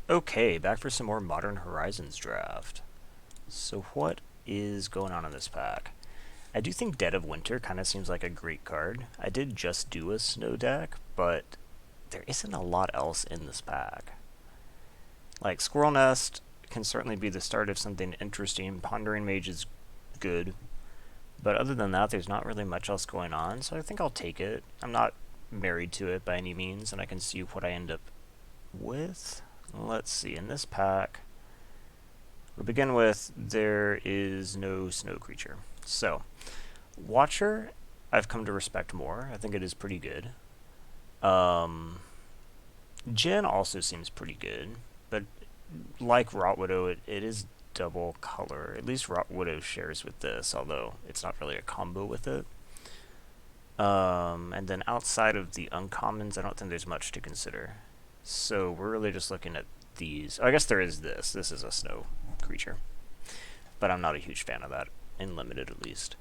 Okay, back for some more Modern Horizons draft. So what is going on in this pack? I do think Dead of Winter kind of seems like a great card. I did just do a snow deck, but there isn't a lot else in this pack. Like Squirrel Nest can certainly be the start of something interesting. Pondering Mage is good, but other than that, there's not really much else going on, so I think I'll take it. I'm not married to it by any means, and I can see what I end up with. Let's see, in this pack, we begin with there is no snow creature. So, Watcher, I've come to respect more. I think it is pretty good. Um, Jin also seems pretty good, but like Rot Widow, it is double color. At least Rot Widow shares with this, although it's not really a combo with it. And then outside of the uncommons, I don't think there's much to consider. So we're really just looking at these. Oh, I guess there is this. This is a snow creature, but I'm not a huge fan of that, in limited at least.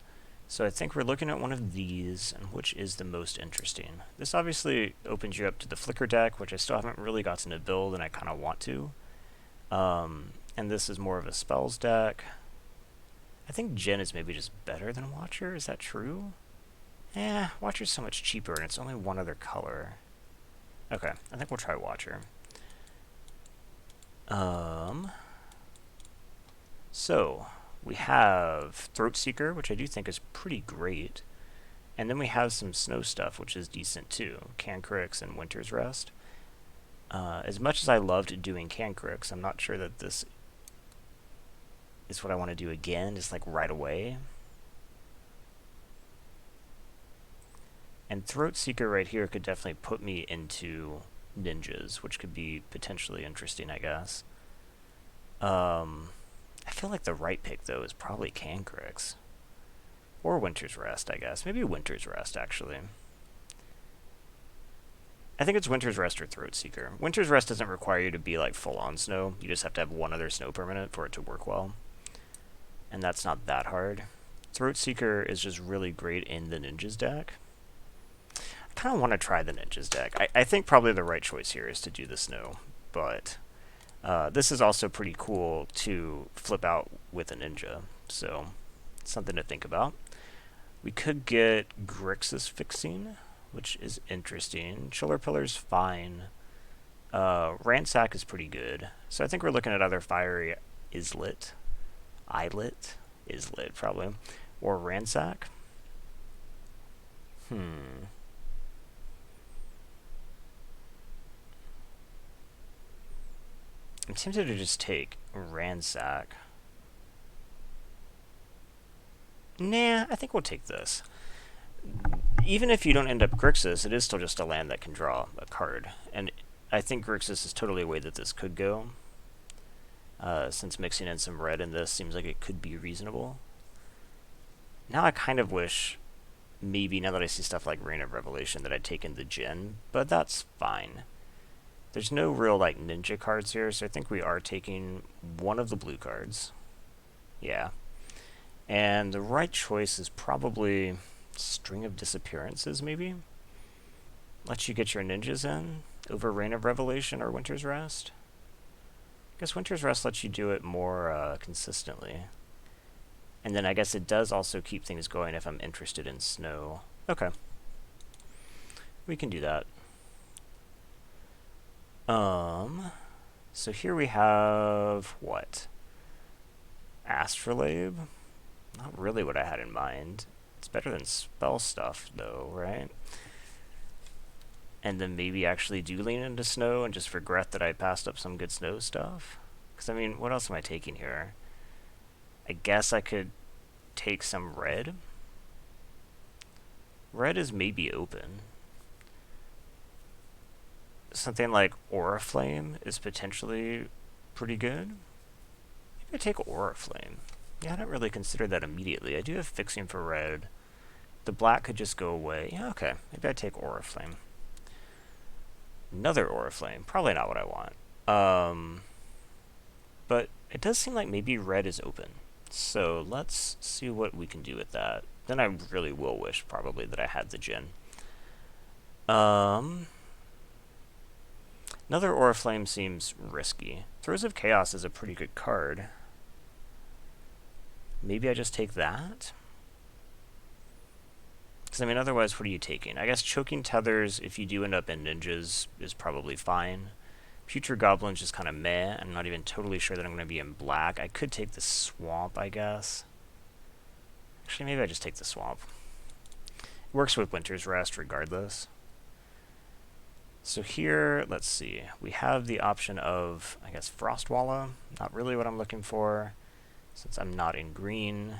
So I think we're looking at one of these, and which is the most interesting. This obviously opens you up to the Flicker deck, which I still haven't really gotten to build, and I kind of want to. And this is more of a spells deck. I think Jin is maybe just better than Watcher. Is that true? Watcher's so much cheaper, and it's only one other color. Okay, I think we'll try Watcher. So, we have Throat Seeker, which I do think is pretty great. And then we have some snow stuff, which is decent too. Cancrix and Winter's Rest. As much as I loved doing Cancrix, I'm not sure that this is what I want to do again, just like right away. And Throat Seeker right here could definitely put me into ninjas, which could be potentially interesting, I guess. I feel like the right pick, though, is probably Cancrix. Or Winter's Rest, I guess. Maybe Winter's Rest, actually. I think it's Winter's Rest or Throat Seeker. Winter's Rest doesn't require you to be like full-on snow. You just have to have one other snow permanent for it to work well. And that's not that hard. Throat Seeker is just really great in the Ninjas deck. I kind of want to try the Ninjas deck. I think probably the right choice here is to do the snow. But this is also pretty cool to flip out with a ninja. So, something to think about. We could get Grixis Fixing, which is interesting. Chiller Pillar's fine. Ransack is pretty good. So I think we're looking at either Fiery Islet, Islet probably, or Ransack. I'm tempted to just take Ransack. Nah, I think we'll take this. Even if you don't end up Grixis, it is still just a land that can draw a card. And I think Grixis is totally a way that this could go. Since mixing in some red in this seems like it could be reasonable. Now I kind of wish, maybe now that I see stuff like Reign of Revelation, that I'd taken the Djinn, but that's fine. There's no real like ninja cards here, so I think we are taking one of the blue cards. Yeah. And the right choice is probably String of Disappearances, maybe? Let you get your ninjas in over Reign of Revelation or Winter's Rest? I guess Winter's Rest lets you do it more consistently. And then I guess it does also keep things going if I'm interested in snow. Okay. We can do that. So here we have what? Astrolabe? Not really what I had in mind. It's better than spell stuff, though, right? And then maybe actually do lean into snow and just regret that I passed up some good snow stuff? Because, I mean, what else am I taking here? I guess I could take some red. Red is maybe open. Something like Oriflame is potentially pretty good. Maybe I take Oriflame. Yeah, I don't really consider that immediately. I do have Fixing for red. The black could just go away. Yeah, okay. Maybe I take Oriflame. Another Oriflame. Probably not what I want. But it does seem like maybe red is open. So let's see what we can do with that. Then I really will wish, probably, that I had the Djinn. Not Another Oriflame seems risky. Throes of Chaos is a pretty good card. Maybe I just take that? Because, I mean, otherwise, what are you taking? I guess Choking Tethers, if you do end up in Ninjas, is probably fine. Future Goblins just kind of meh. I'm not even totally sure that I'm going to be in black. I could take the Swamp, I guess. Actually, maybe I just take the Swamp. It works with Winter's Rest regardless. So here, let's see. We have the option of, I guess, Frostwalla. Not really what I'm looking for, since I'm not in green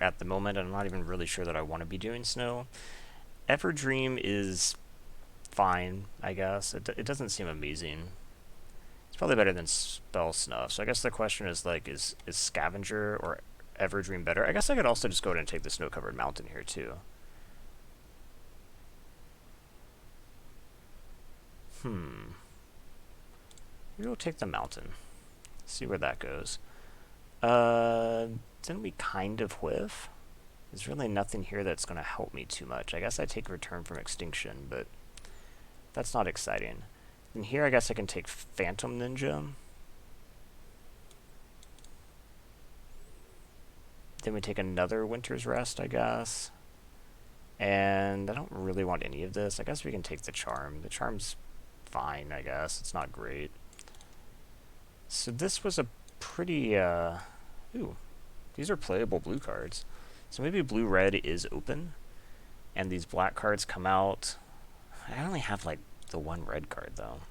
at the moment. I'm not even really sure that I want to be doing snow. Everdream is fine, I guess. It doesn't seem amazing. It's probably better than Spell Snuff. So I guess the question is, like, is Scavenger or Everdream better? I guess I could also just go ahead and take the Snow-Covered Mountain here, too. Maybe we'll take the mountain. See where that goes. Then we kind of whiff. There's really nothing here that's going to help me too much. I guess I take Return from Extinction, but that's not exciting. And here I guess I can take Phantom Ninja. Then we take another Winter's Rest, I guess. And I don't really want any of this. I guess we can take the Charm. The Charm's fine, I guess. It's not great. So this was a pretty, ooh, these are playable blue cards. So maybe blue-red is open, and these black cards come out. I only have, like, the one red card, though.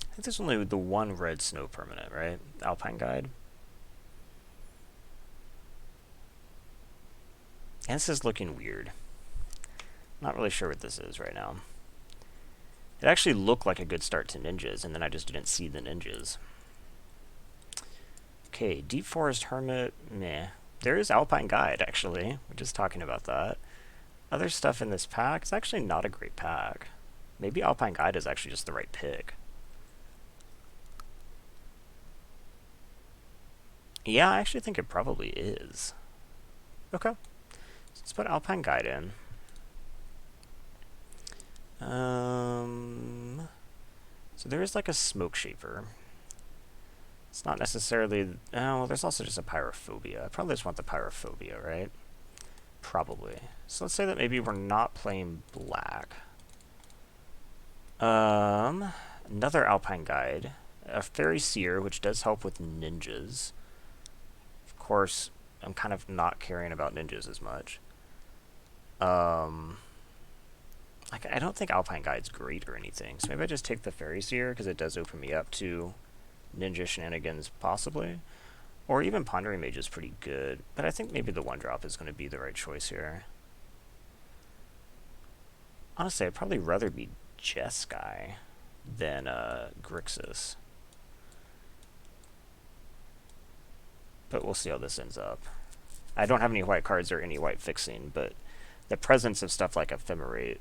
I think there's only the one red snow permanent, right? Alpine Guide. And this is looking weird. Not really sure what this is right now. It actually looked like a good start to Ninjas, and then I just didn't see the Ninjas. Okay, Deep Forest Hermit, meh. There is Alpine Guide, actually. We're just talking about that. Other stuff in this pack, it's actually not a great pack. Maybe Alpine Guide is actually just the right pick. Yeah, I actually think it probably is. Okay. Let's put Alpine Guide in. So there is like a Smoke Shaper. It's not necessarily... Oh, well, there's also just a Pyrophobia. I probably just want the Pyrophobia, right? Probably. So let's say that maybe we're not playing black. Another Alpine Guide. A Fairy Seer, which does help with Ninjas. Of course, I'm kind of not caring about Ninjas as much. I don't think Alpine Guide's great or anything, so maybe I just take the Fairy Seer, because it does open me up to Ninja shenanigans, possibly. Or even Pondering Mage is pretty good, but I think maybe the 1-drop is going to be the right choice here. Honestly, I'd probably rather be Jeskai than Grixis. But we'll see how this ends up. I don't have any white cards or any white fixing, but the presence of stuff like Ephemerate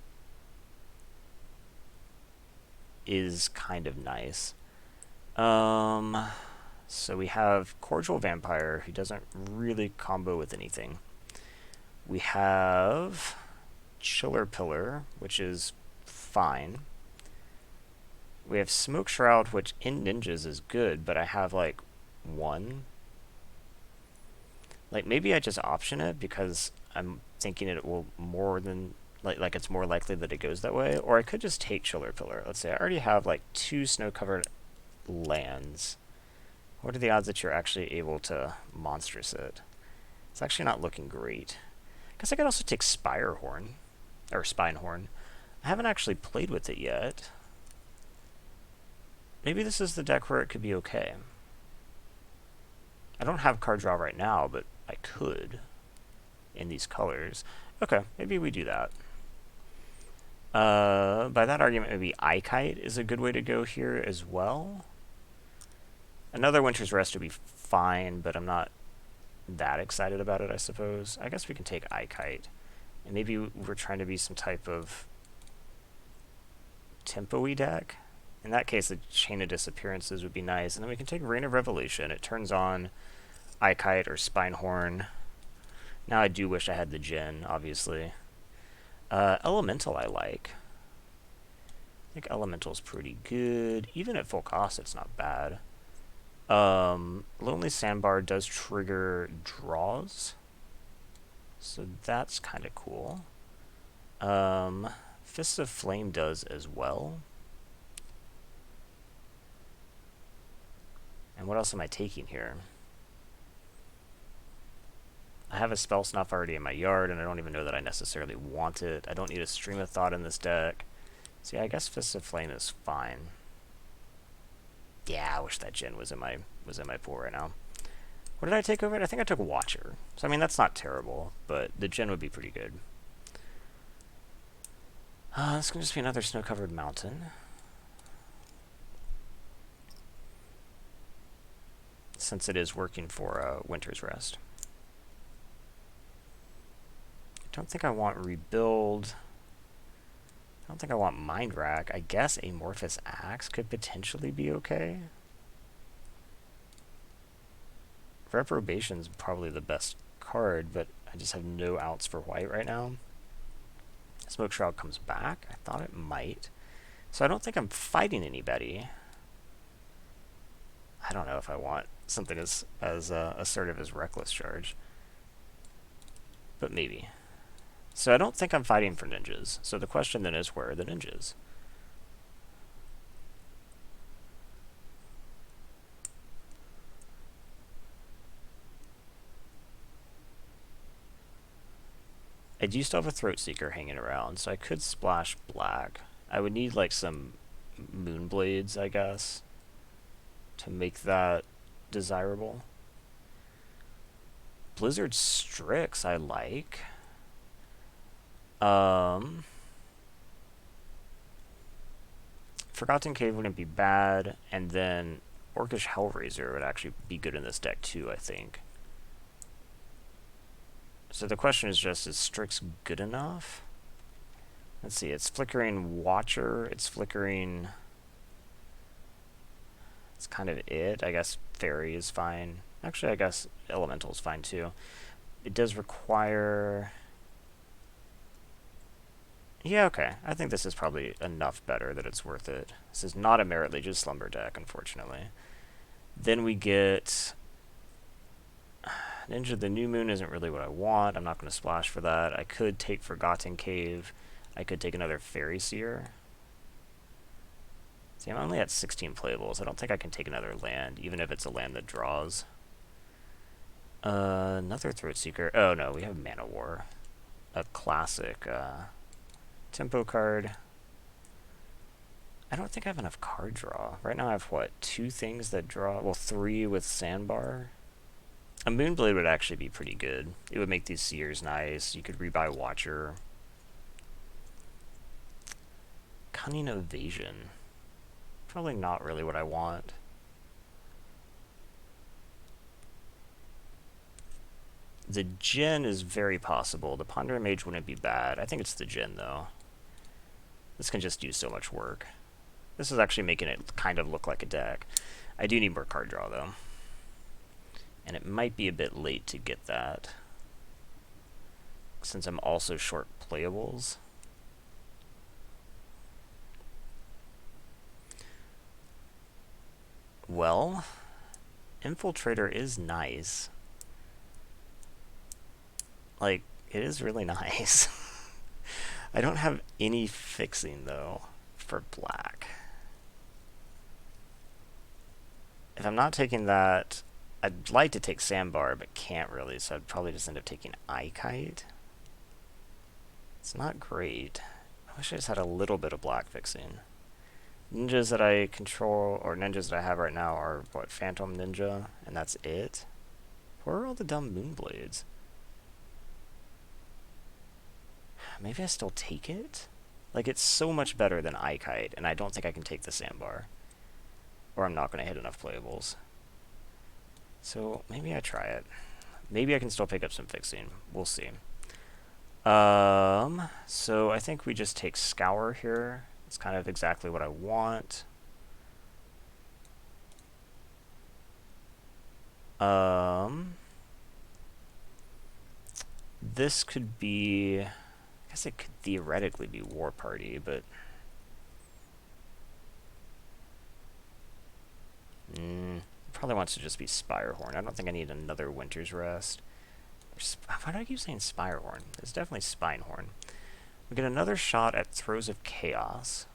is kind of nice. So we have Cordial Vampire, who doesn't really combo with anything. We have Chiller Pillar, which is fine. We have Smoke Shroud, which in Ninjas is good, but I have like one. Like, maybe I just option it because I'm thinking it will more than... Like it's more likely that it goes that way. Or I could just take Chiller Pillar. Let's say I already have like 2 snow-covered lands. What are the odds that you're actually able to monstrous it? It's actually not looking great. I guess I could also take Spirehorn. Or Spinehorn. I haven't actually played with it yet. Maybe this is the deck where it could be okay. I don't have card draw right now, but I could in these colors. Okay, maybe we do that. By that argument, maybe Ikite is a good way to go here as well. Another Winter's Rest would be fine, but I'm not that excited about it, I suppose. I guess we can take Ikite. And maybe we're trying to be some type of tempo-y deck. In that case, the Chain of Disappearances would be nice. And then we can take Reign of Revelation. It turns on Ikite or Spinehorn. Now I do wish I had the Djinn, obviously. Elemental I like. I think Elemental's pretty good. Even at full cost, it's not bad. Lonely Sandbar does trigger draws, so that's kind of cool. Fists of Flame does as well. And what else am I taking here? I have a Spell Snuff already in my yard, and I don't even know that I necessarily want it. I don't need a Stream of Thought in this deck. So yeah, I guess Fists of Flame is fine. Yeah, I wish that Djinn was in my pool right now. What did I take over it? I think I took Watcher. So I mean, that's not terrible, but the Djinn would be pretty good. This can just be another snow-covered mountain. Since it is working for Winter's Rest. I don't think I want Rebuild. I don't think I want Mind Rack. I guess Amorphous Axe could potentially be okay. Reprobation's probably the best card, but I just have no outs for white right now. Smoke Shroud comes back. I thought it might. So I don't think I'm fighting anybody. I don't know if I want something as assertive as Reckless Charge. But maybe. So I don't think I'm fighting for ninjas. So the question then is, where are the ninjas? I do still have a Throat Seeker hanging around, so I could splash black. I would need like some Moonblades, I guess, to make that desirable. Blizzard Strix I like. Forgotten Cave wouldn't be bad, and then Orcish Hellraiser would actually be good in this deck too, I think. So the question is just, is Strix good enough? Let's see, it's flickering Watcher, it's flickering... It's kind of it. I guess Fairy is fine. Actually, I guess Elemental is fine too. It does require... Yeah, okay. I think this is probably enough better that it's worth it. This is not a Merit Legion Slumber deck, unfortunately. Then we get... Ninja the New Moon isn't really what I want. I'm not going to splash for that. I could take Forgotten Cave. I could take another Fairy Seer. See, I'm only at 16 playables. I don't think I can take another land, even if it's a land that draws. Another Throat Seeker. Oh no, we have Mana War. A classic tempo card. I don't think I have enough card draw. Right now I have, what, 2 things that draw? Well, 3 with Sandbar. A Moonblade would actually be pretty good. It would make these Seers nice. You could rebuy Watcher. Cunning Evasion. Probably not really what I want. The Djinn is very possible. The Pondering Mage wouldn't be bad. I think it's the Djinn, though. This can just do so much work. This is actually making it kind of look like a deck. I do need more card draw, though. And it might be a bit late to get that, since I'm also short playables. Well, Infiltrator is nice. Like, it is really nice. I don't have any fixing, though, for black. If I'm not taking that, I'd like to take Sandbar, but can't really, so I'd probably just end up taking Kite. It's not great. I wish I just had a little bit of black fixing. Ninjas that I control, or ninjas that I have right now, are, what, Phantom Ninja, and that's it? Where are all the dumb Moonblades? Maybe I still take it? Like, it's so much better than Kite, and I don't think I can take the Sandbar. Or I'm not going to hit enough playables. So, maybe I try it. Maybe I can still pick up some fixing. We'll see. So I think we just take Scour here. It's kind of exactly what I want. This could be... I guess it could theoretically be War Party, but... probably wants to just be Spirehorn. I don't think I need another Winter's Rest. Why do I keep saying Spirehorn? It's definitely Spinehorn. We get another shot at Throes of Chaos.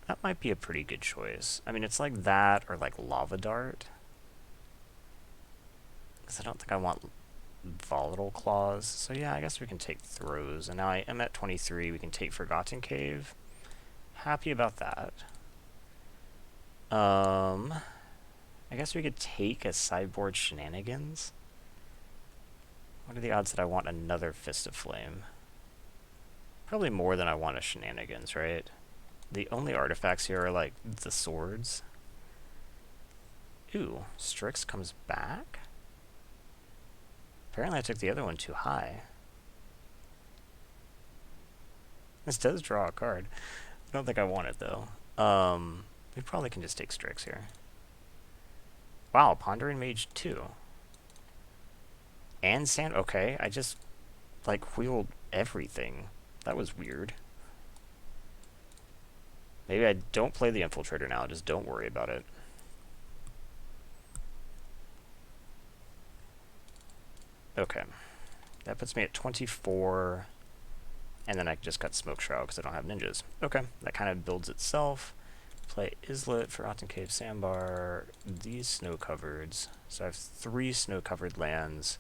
That might be a pretty good choice. I mean, it's like that or like Lava Dart. Because I don't think I want Volatile Claws. So yeah, I guess we can take Throws. And now I am at 23. We can take Forgotten Cave. Happy about that. I guess we could take a sideboard Shenanigans. What are the odds that I want another Fist of Flame? Probably more than I want a Shenanigans, right? The only artifacts here are, like, the swords. Ooh, Strix comes back? Apparently I took the other one too high. This does draw a card. I don't think I want it, though. We probably can just take Strix here. Wow, Pondering Mage 2. And Sand... Okay, I just, like, wheeled everything. That was weird. Maybe I don't play the Infiltrator now, just don't worry about it. Okay. That puts me at 24. And then I just got Smoke Shroud because I don't have ninjas. Okay, that kind of builds itself. Play Izzet, Forgotten Cave, Sandbar, these snow-covereds. So I have 3 snow-covered lands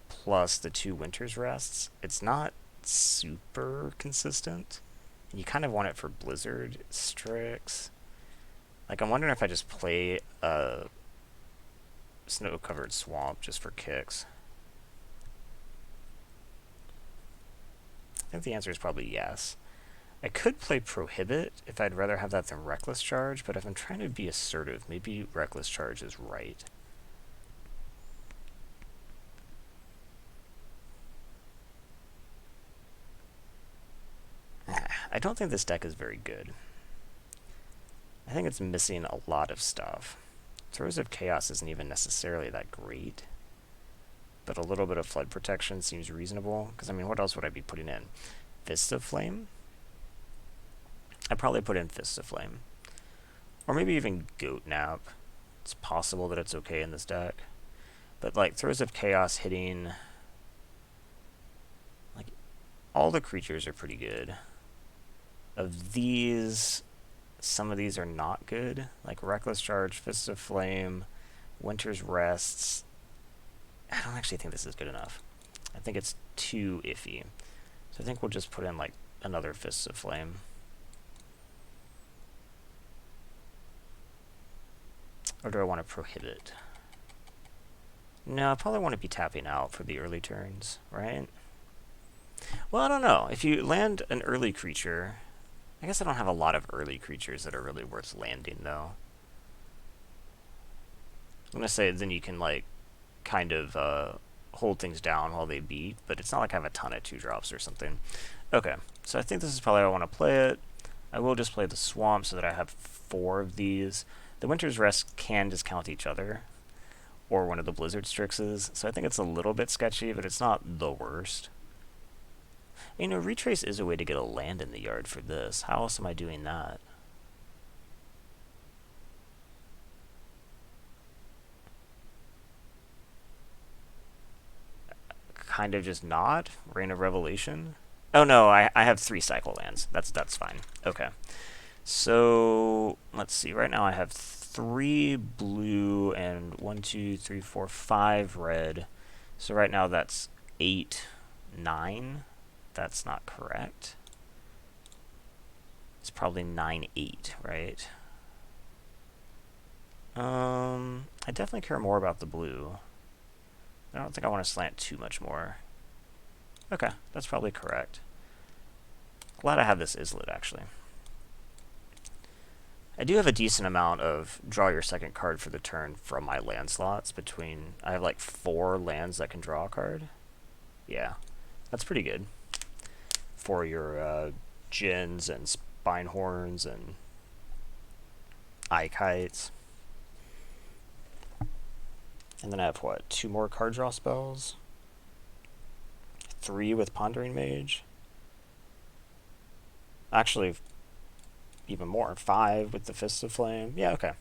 plus the 2 Winter's Rests. It's not super consistent. You kind of want it for Blizzard, Strix. Like, I'm wondering if I just play a snow-covered swamp just for kicks. I think the answer is probably yes. I could play Prohibit if I'd rather have that than Reckless Charge, but if I'm trying to be assertive, maybe Reckless Charge is right. I don't think this deck is very good. I think it's missing a lot of stuff. Throes of Chaos isn't even necessarily that great, but a little bit of flood protection seems reasonable, because, I mean, what else would I be putting in? Fist of Flame? I'd probably put in Fist of Flame. Or maybe even Goat Nap. It's possible that it's okay in this deck. But, like, Throes of Chaos hitting... Like, all the creatures are pretty good. Of these, some of these are not good. Like, Reckless Charge, Fist of Flame, Winter's Rests. I don't actually think this is good enough. I think it's too iffy. So I think we'll just put in, like, another Fist of Flame. Or do I want to Prohibit? No, I probably want to be tapping out for the early turns, right? Well, I don't know. If you land an early creature... I guess I don't have a lot of early creatures that are really worth landing, though. I'm going to say then you can, like, kind of hold things down while they beat, but it's not like I have a ton of 2-drops or something. Okay, so I think this is probably how I want to play it. I will just play the Swamp so that I have 4 of these. The Winter's Rest can discount each other, or one of the Blizzard Strixes, so I think it's a little bit sketchy, but it's not the worst. You know, Retrace is a way to get a land in the yard for this. How else am I doing that? Kind of just not? Reign of Revelation? Oh no, I have 3 cycle lands. That's fine. Okay. So, let's see. Right now I have 3 blue and 1, 2, 3, 4, 5 red. So right now that's 8, 9. That's not correct. It's probably 9, 8, right? I definitely care more about the blue. I don't think I want to slant too much more. Okay, that's probably correct. Glad I have this Izzet, actually. I do have a decent amount of draw your second card for the turn from my land slots between... I have like 4 lands that can draw a card. Yeah, that's pretty good. For your Djinns and Spinehorns and Eye Kites. And then I have, what, 2 more card draw spells? 3 with Pondering Mage. Actually, even more. 5 with the Fists of Flame. Yeah, okay.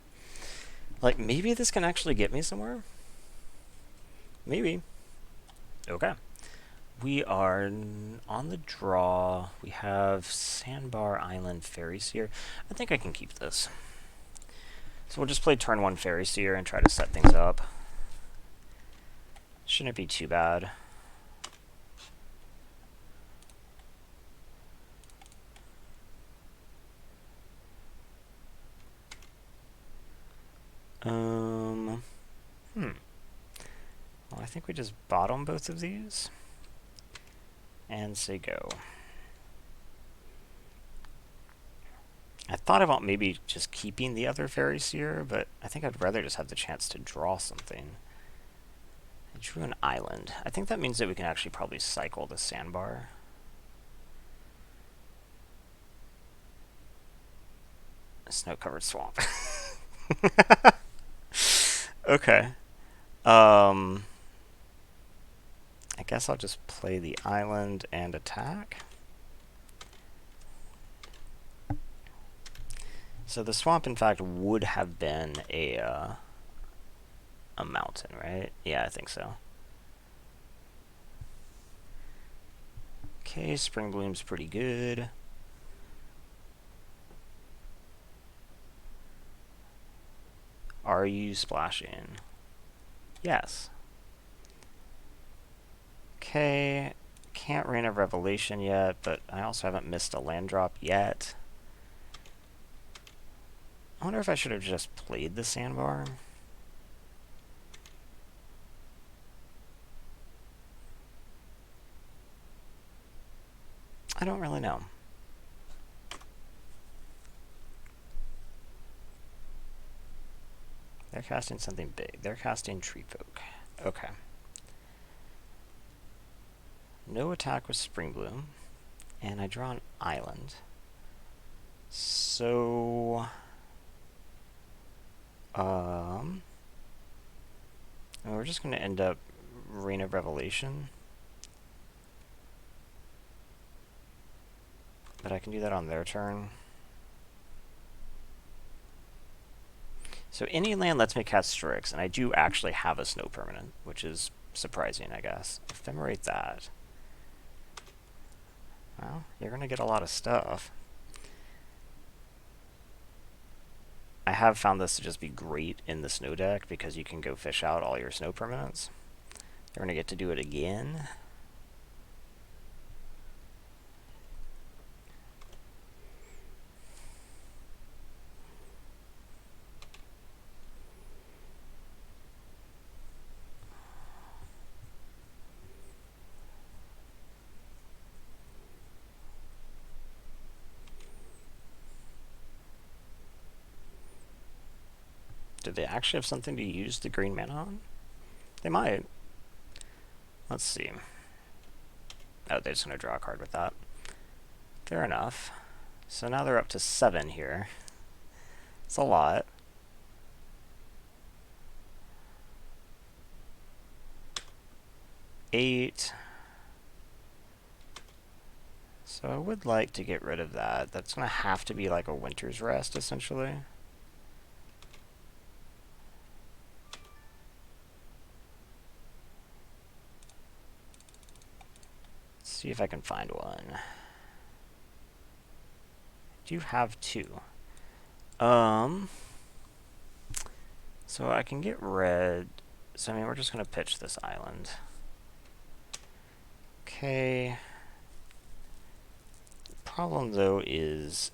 Like, maybe this can actually get me somewhere? Maybe. Okay. We are on the draw. We have Sandbar Island Fairy Seer. I think I can keep this. So we'll just play turn 1 Fairy Seer and try to set things up. Shouldn't be too bad. Well, I think we just bottom both of these and say go. I thought about maybe just keeping the other Fairy Seer, but I think I'd rather just have the chance to draw something. I drew an island. I think that means that we can actually probably cycle the Sandbar. A snow-covered swamp. Okay. I guess I'll just play the island and attack. So the swamp, in fact, would have been a mountain, right? Yeah, I think so. Okay, Spring Bloom's pretty good. Are you splashing? Yes. Okay, can't Rain of Revelation yet, but I also haven't missed a land drop yet. I wonder if I should have just played the Sandbar. I don't really know. They're casting something big. They're casting Tree Folk. Okay. No attack with Spring Bloom. And I draw an island. So... we're just going to end up Rain of Revelation. But I can do that on their turn. So any land lets me cast Strix, and I do actually have a snow permanent, which is surprising, I guess. Ephemerate that. Well, you're going to get a lot of stuff. I have found this to just be great in the snow deck, because you can go fish out all your snow permanents. They're going to get to do it again. Do they actually have something to use the green mana on? They might. Let's see. Oh, they're just going to draw a card with that. Fair enough. So now they're up to 7 here. It's a lot. Eight. So I would like to get rid of that. That's going to have to be like a Winter's Rest, essentially. See if I can find one. I do have 2. So I can get red. So I mean, we're just gonna pitch this island. Okay. The problem though is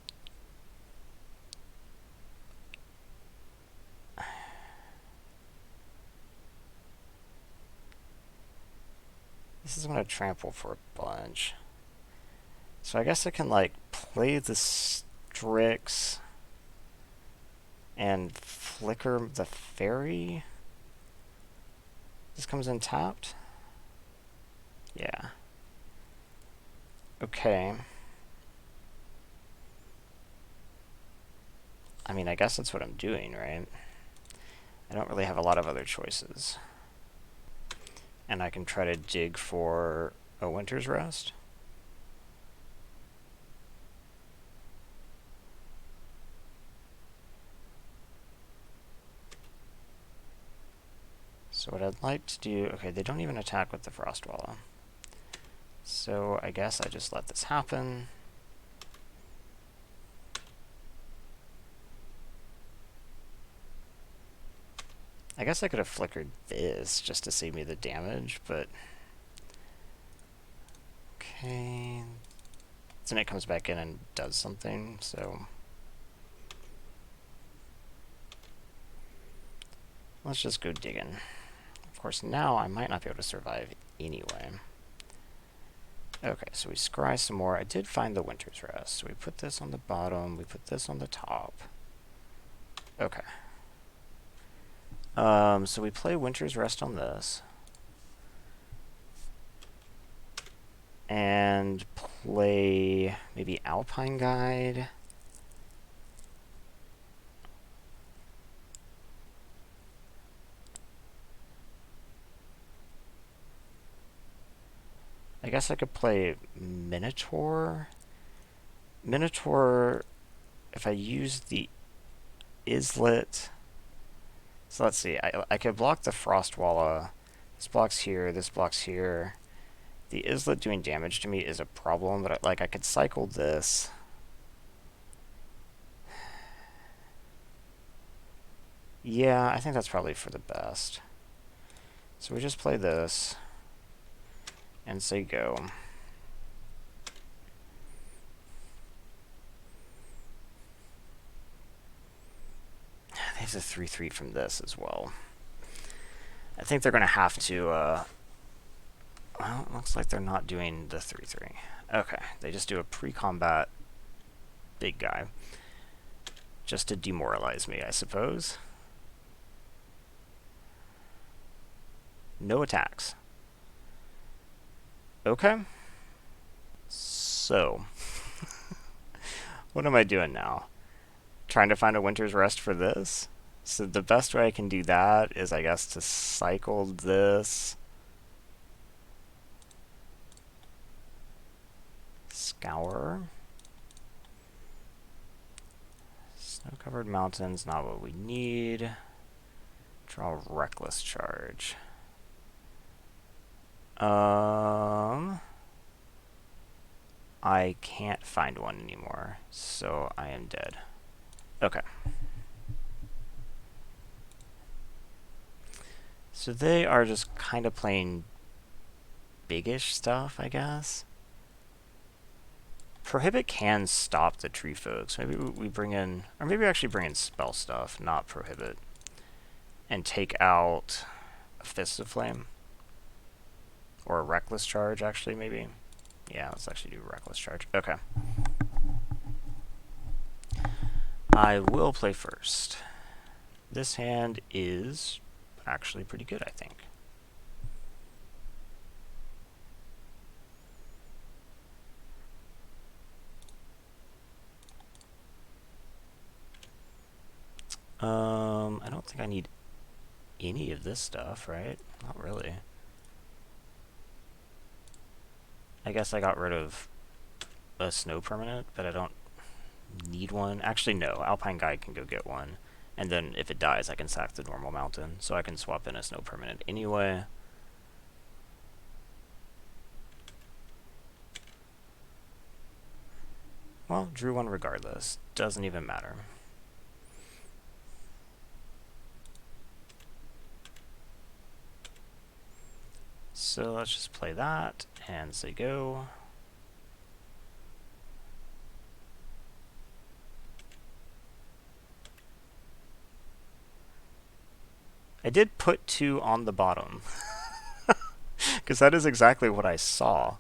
this is going to trample for a bunch. So I guess I can, like, play the Strix and flicker the fairy. This comes in tapped? Yeah. Okay. I mean, I guess that's what I'm doing, right? I don't really have a lot of other choices. And I can try to dig for Oh, Winter's Rest? So what I'd like to do... Okay, they don't even attack with the Frostwalla. So I guess I just let this happen. I guess I could have flickered this just to save me the damage, but... Okay... Then it comes back in and does something, so... Let's just go digging. Of course, now I might not be able to survive anyway. Okay, so we scry some more. I did find the Winter's Rest. So we put this on the bottom, we put this on the top. Okay. So we play Winter's Rest on this. And play maybe Alpine Guide. I guess I could play Minotaur. Minotaur, if I use the Izzet... So let's see, I could block the Frostwalla. This blocks here, this blocks here. The Izzet doing damage to me is a problem, but I could cycle this. Yeah, I think that's probably for the best. So we just play this. And say go. There's a 3/3 from this as well. I think they're going to have to, well, it looks like they're not doing the 3/3. Okay, they just do a pre-combat big guy. Just to demoralize me, I suppose. No attacks. Okay. So, what am I doing now? Trying to find a Winter's Rest for this? So the best way I can do that is, I guess, to cycle this. Scour. Snow-covered mountains, not what we need. Draw Reckless Charge. I can't find one anymore, so I am dead. Okay. So they are just kind of playing biggish stuff, I guess. Prohibit can stop the tree folks. Maybe we bring in, or maybe actually bring in spell stuff, not Prohibit. And take out a Fist of Flame. Or a Reckless Charge, actually, maybe. Yeah, let's actually do Reckless Charge. Okay. I will play first. This hand is actually pretty good, I think. I don't think I need any of this stuff, right? Not really. I guess I got rid of a snow permanent, but I don't need one. Actually, no. Alpine Guide can go get one. And then if it dies, I can sack the normal mountain. So I can swap in a snow permanent anyway. Well, drew one regardless. Doesn't even matter. So let's just play that and say go. I did put 2 on the bottom. Because that is exactly what I saw.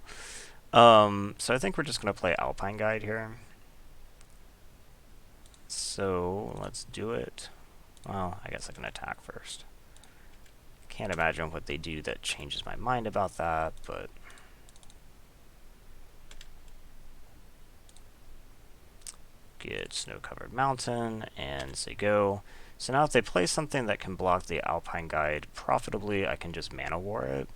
So I think we're just going to play Alpine Guide here. So let's do it. Well, I guess I can attack first. Can't imagine what they do that changes my mind about that, but... Get snow-covered mountain, and say go. So now if they play something that can block the Alpine Guide profitably, I can just Mana War it.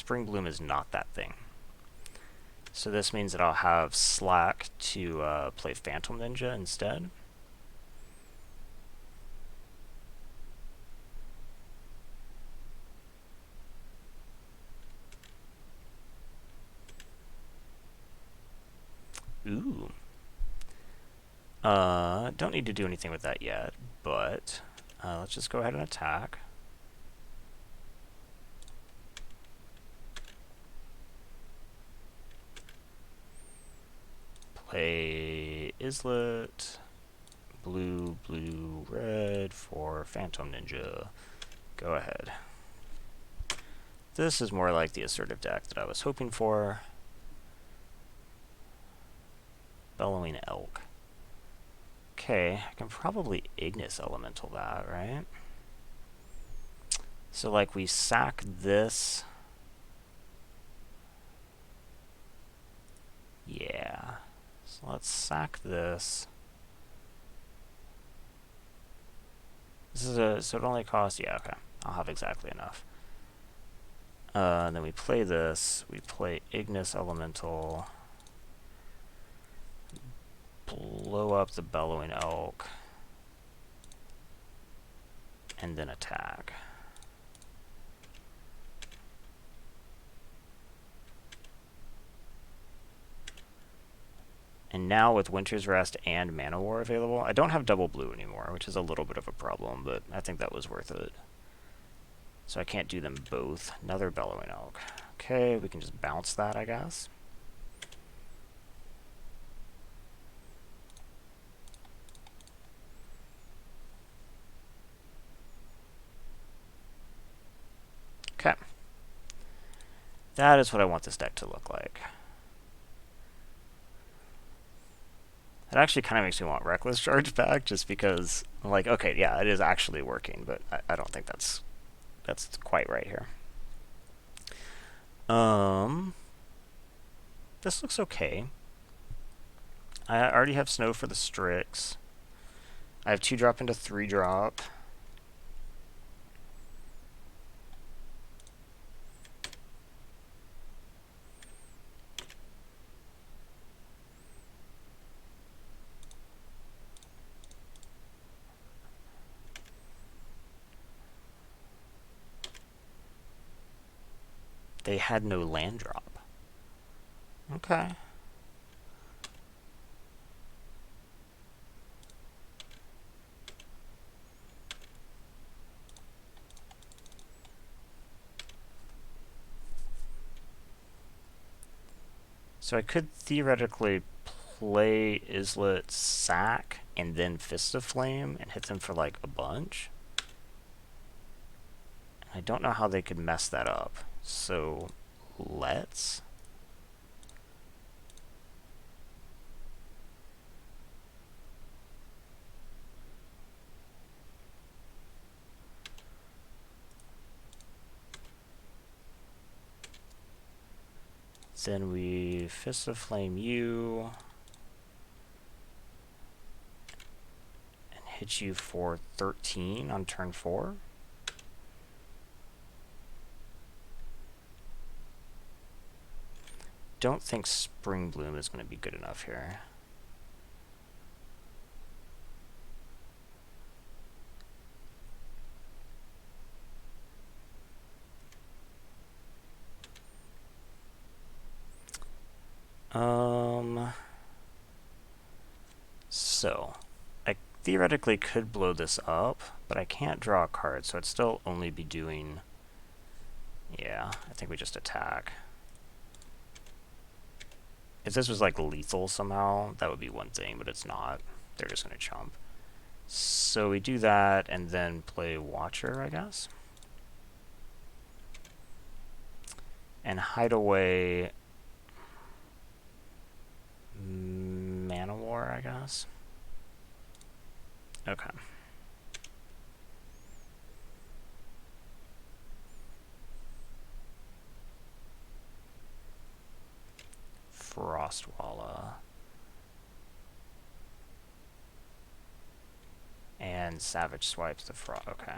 Spring Bloom is not that thing. So this means that I'll have Slack to play Phantom Ninja instead. Ooh. Don't need to do anything with that yet, but let's just go ahead and attack. Play Izzet, blue, blue, red for Phantom Ninja. Go ahead. This is more like the assertive deck that I was hoping for. Bellowing Elk. Okay, I can probably Ignis Elemental that, right? So, like, we sack this. Yeah. So let's sack this. This is so it only costs, yeah, okay. I'll have exactly enough. And then we play this. We play Ignis Elemental. Blow up the Bellowing Elk. And then attack. And now with Winter's Rest and Mana War available, I don't have double blue anymore, which is a little bit of a problem, but I think that was worth it. So I can't do them both. Another Bellowing Elk. Okay, we can just bounce that, I guess. Okay. That is what I want this deck to look like. It actually kind of makes me want Reckless Charge back, just because, like, okay, yeah, it is actually working, but I don't think that's quite right here. This looks okay. I already have Snow for the Strix. I have 2-drop into 3-drop. They had no land drop. Okay. So I could theoretically play Izzet sack and then Fist of Flame and hit them for like a bunch. I don't know how they could mess that up. So let's. Then we Fist of Flame you and hit you for 13 on turn 4. Don't think Spring Bloom is going to be good enough here. So, I theoretically could blow this up, but I can't draw a card, so I'd still only be doing... Yeah, I think we just attack. If this was like lethal somehow, that would be one thing, but it's not. They're just going to chump. So we do that, and then play Watcher, I guess. And hide away Mana War, I guess. Okay. Frostwalla. And Savage swipes the frost. Okay.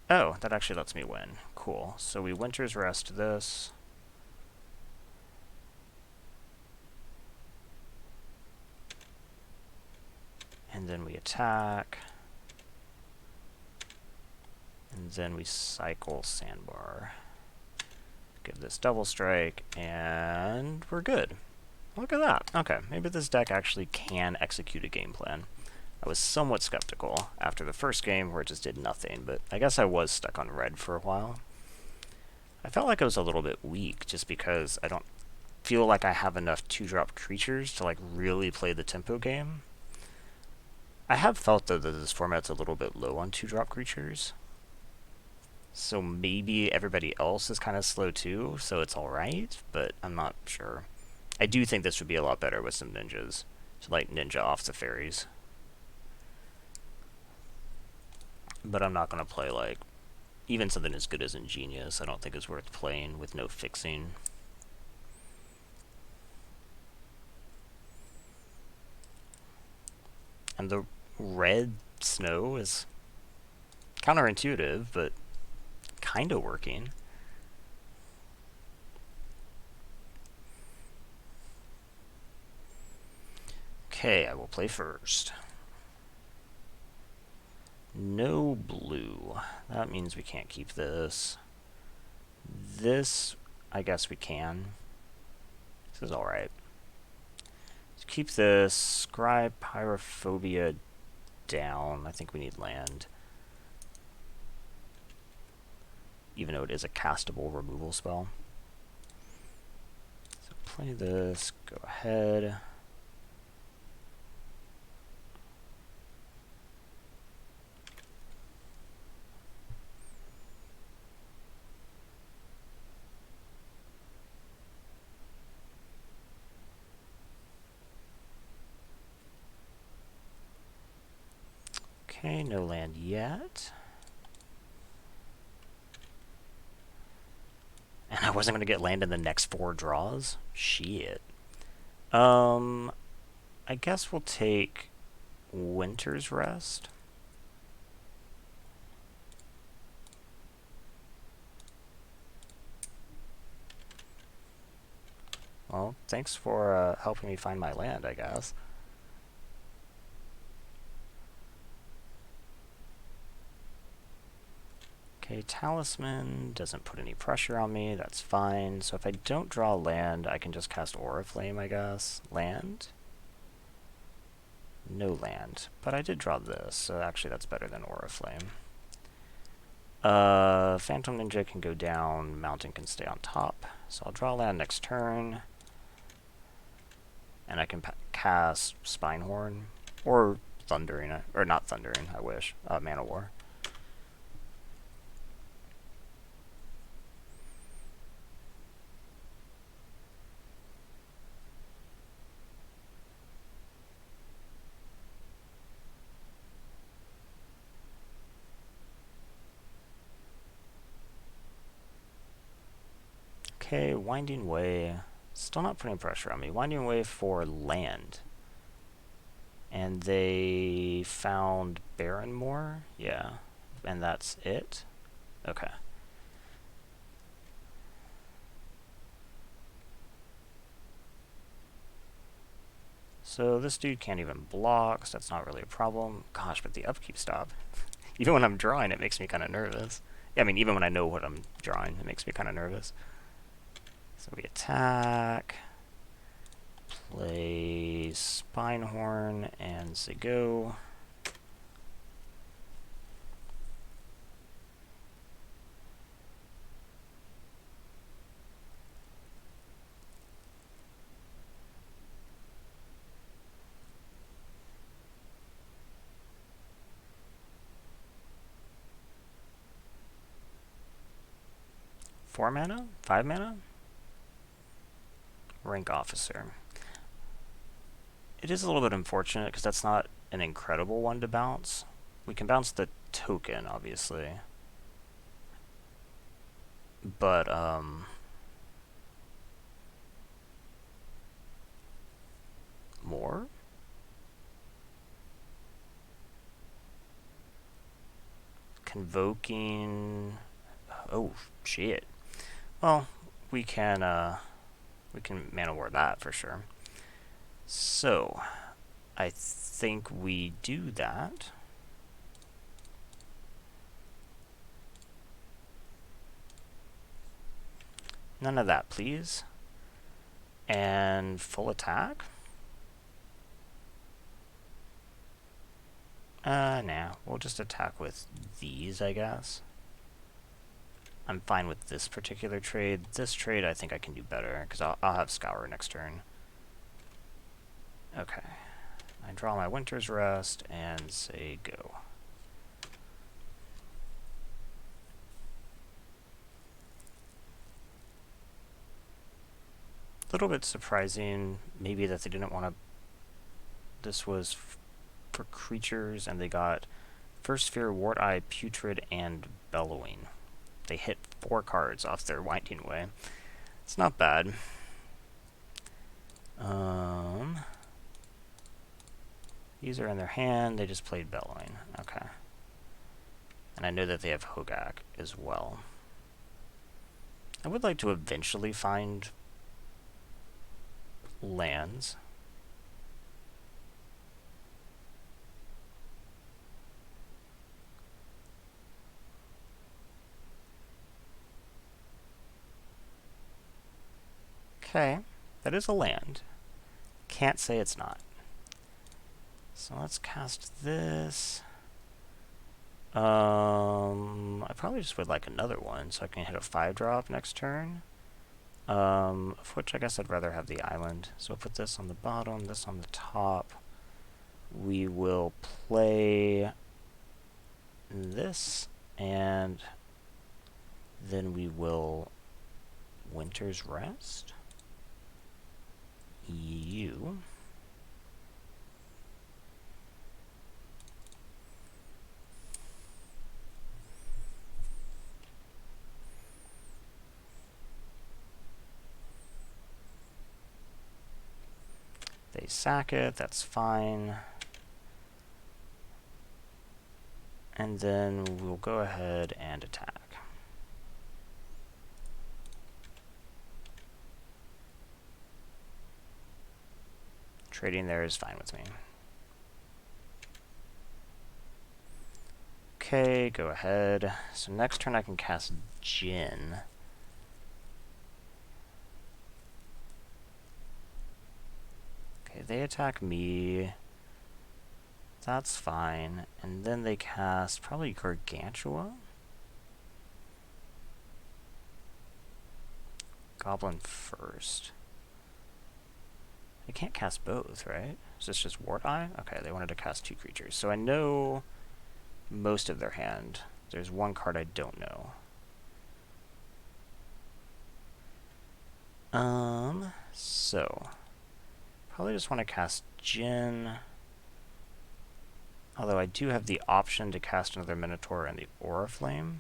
Oh, that actually lets me win. Cool. So we Winter's Rest this. And then we attack. And then we cycle Sandbar. Give this double strike, and we're good. Look at that. Okay, maybe this deck actually can execute a game plan. I was somewhat skeptical after the first game where it just did nothing, but I guess I was stuck on red for a while. I felt like I was a little bit weak just because I don't feel like I have enough 2-drop creatures to like really play the tempo game. I have felt though that this format's a little bit low on 2-drop creatures. So maybe everybody else is kind of slow too, so it's alright, but I'm not sure. I do think this would be a lot better with some ninjas, to like ninja off the fairies. But I'm not going to play like, even something as good as Ingenious, I don't think is worth playing with no fixing. And the red snow is counterintuitive, but kind of working. Okay, I will play first. No blue. That means we can't keep this. This, I guess we can. This is alright. Let's keep this. Scribe Pyrophobia down. I think we need land. Even though it is a castable removal spell. So play this. Go ahead. Okay, no land yet. And I wasn't going to get land in the next 4 draws? Shit. I guess we'll take Winter's Rest. Well, thanks for helping me find my land, I guess. Okay, Talisman doesn't put any pressure on me. That's fine. So if I don't draw land, I can just cast Oriflame, I guess. Land? No land. But I did draw this, so actually that's better than Oriflame. Phantom Ninja can go down, Mountain can stay on top. So I'll draw land next turn. And I can cast Spinehorn. Or Thundering, or not Thundering, I wish. Mana War. Okay, Winding Way. Still not putting pressure on me. Winding Way for land. And they found Barrenmore? Yeah. And that's it? Okay. So this dude can't even block, so that's not really a problem. Gosh, but the upkeep stop. Even when I'm drawing, it makes me kind of nervous. Yeah, I mean, even when I know what I'm drawing, it makes me kind of nervous. So we attack. Play Spinehorn and Zigo. Four mana? 5 mana? Rank Officer. It is a little bit unfortunate because that's not an incredible one to bounce. We can bounce the token, obviously. But, more? convoking. Oh shit. Well, we can mana ward that for sure. So I think we do that. None of that, please. And full attack. Nah, we'll just attack with these, I guess. I'm fine with this particular trade. This trade I think I can do better, because I'll have Scour next turn. Okay. I draw my Winter's Rest and say go. A little bit surprising, maybe, that they didn't want to... This was for creatures, and they got First Sphere, Wart Eye, Putrid, and Bellowing. They hit 4 cards off their Winding Way. It's not bad. These are in their hand. They just played Bellowing. Okay. And I know that they have Hogak as well. I would like to eventually find lands. Okay, that is a land. Can't say it's not. So let's cast this. I probably just would like another one so I can hit a 5-drop next turn. Of which I guess I'd rather have the island. So we'll put this on the bottom, this on the top. We will play this, and then we will Winter's Rest. You. They sack it, that's fine. And then we'll go ahead and attack. Trading there is fine with me. Okay, go ahead. So next turn I can cast Jin. Okay, they attack me. That's fine. And then they cast probably Gargantua. Goblin first. They can't cast both, right? Is this just Wart Eye? Okay, they wanted to cast 2 creatures. So I know most of their hand. There's one card I don't know. So probably just want to cast Jin. Although I do have the option to cast another Minotaur and the Oriflame.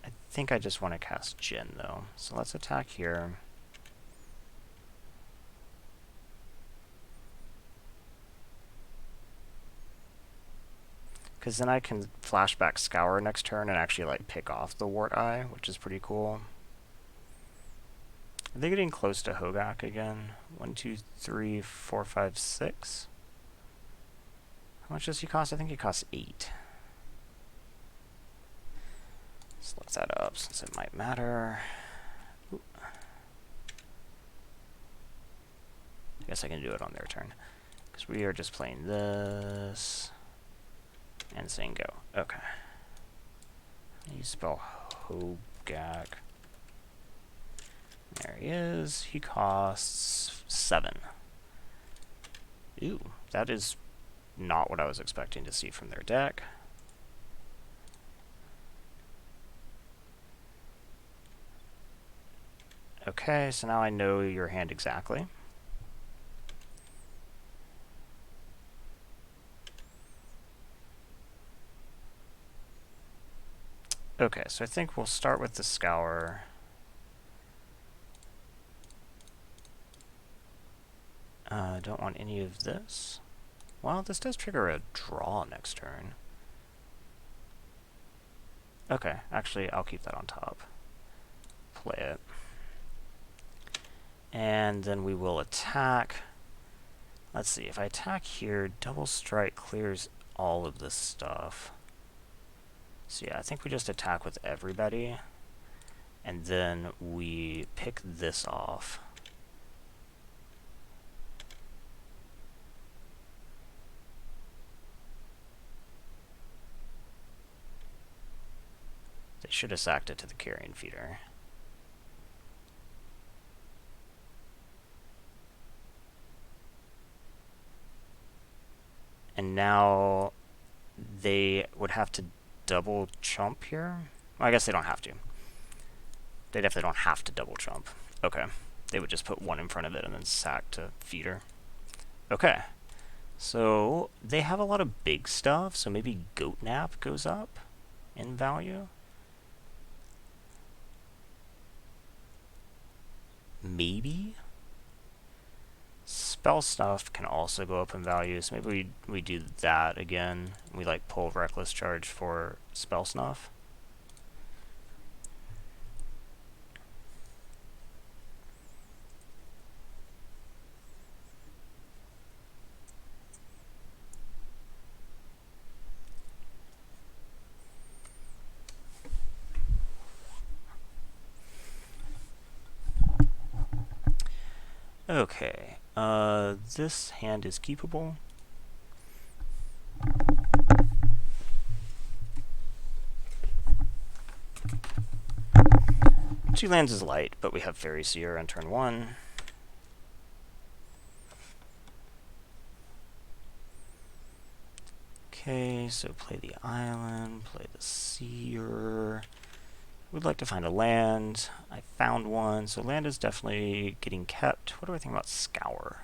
I think I just want to cast Jin, though. So let's attack here. Because then I can flashback Scour next turn and actually like pick off the Wart Eye, which is pretty cool. Are they getting close to Hogak again? 1, 2, 3, 4, 5, 6. How much does he cost? I think he costs 8. Let's look that up since it might matter. Ooh. I guess I can do it on their turn. Because we are just playing this and saying go. Okay. You spell Hogak. There he is. He costs 7. Ooh, that is not what I was expecting to see from their deck. Okay, so now I know your hand exactly. Okay, so I think we'll start with the Scour. Don't want any of this. Well, this does trigger a draw next turn. Okay, actually, I'll keep that on top. Play it. And then we will attack. Let's see, if I attack here, double strike clears all of this stuff. So yeah, I think we just attack with everybody. And then we pick this off. They should have sacked it to the carrion feeder. And now they would have to double chump here. Well, I guess they don't have to. They definitely don't have to double chump. Okay. They would just put one in front of it and then sack to feeder. Okay. So they have a lot of big stuff, so maybe Goat Nap goes up in value. Maybe? Spell stuff can also go up in value, so maybe we do that again. We like pull Reckless Charge for spell snuff. Okay, this hand is keepable. Two lands is light, but we have Fairy Seer on turn 1. Okay, so play the island, play the Seer. We'd like to find a land. I found one, so land is definitely getting kept. What do I think about Scour?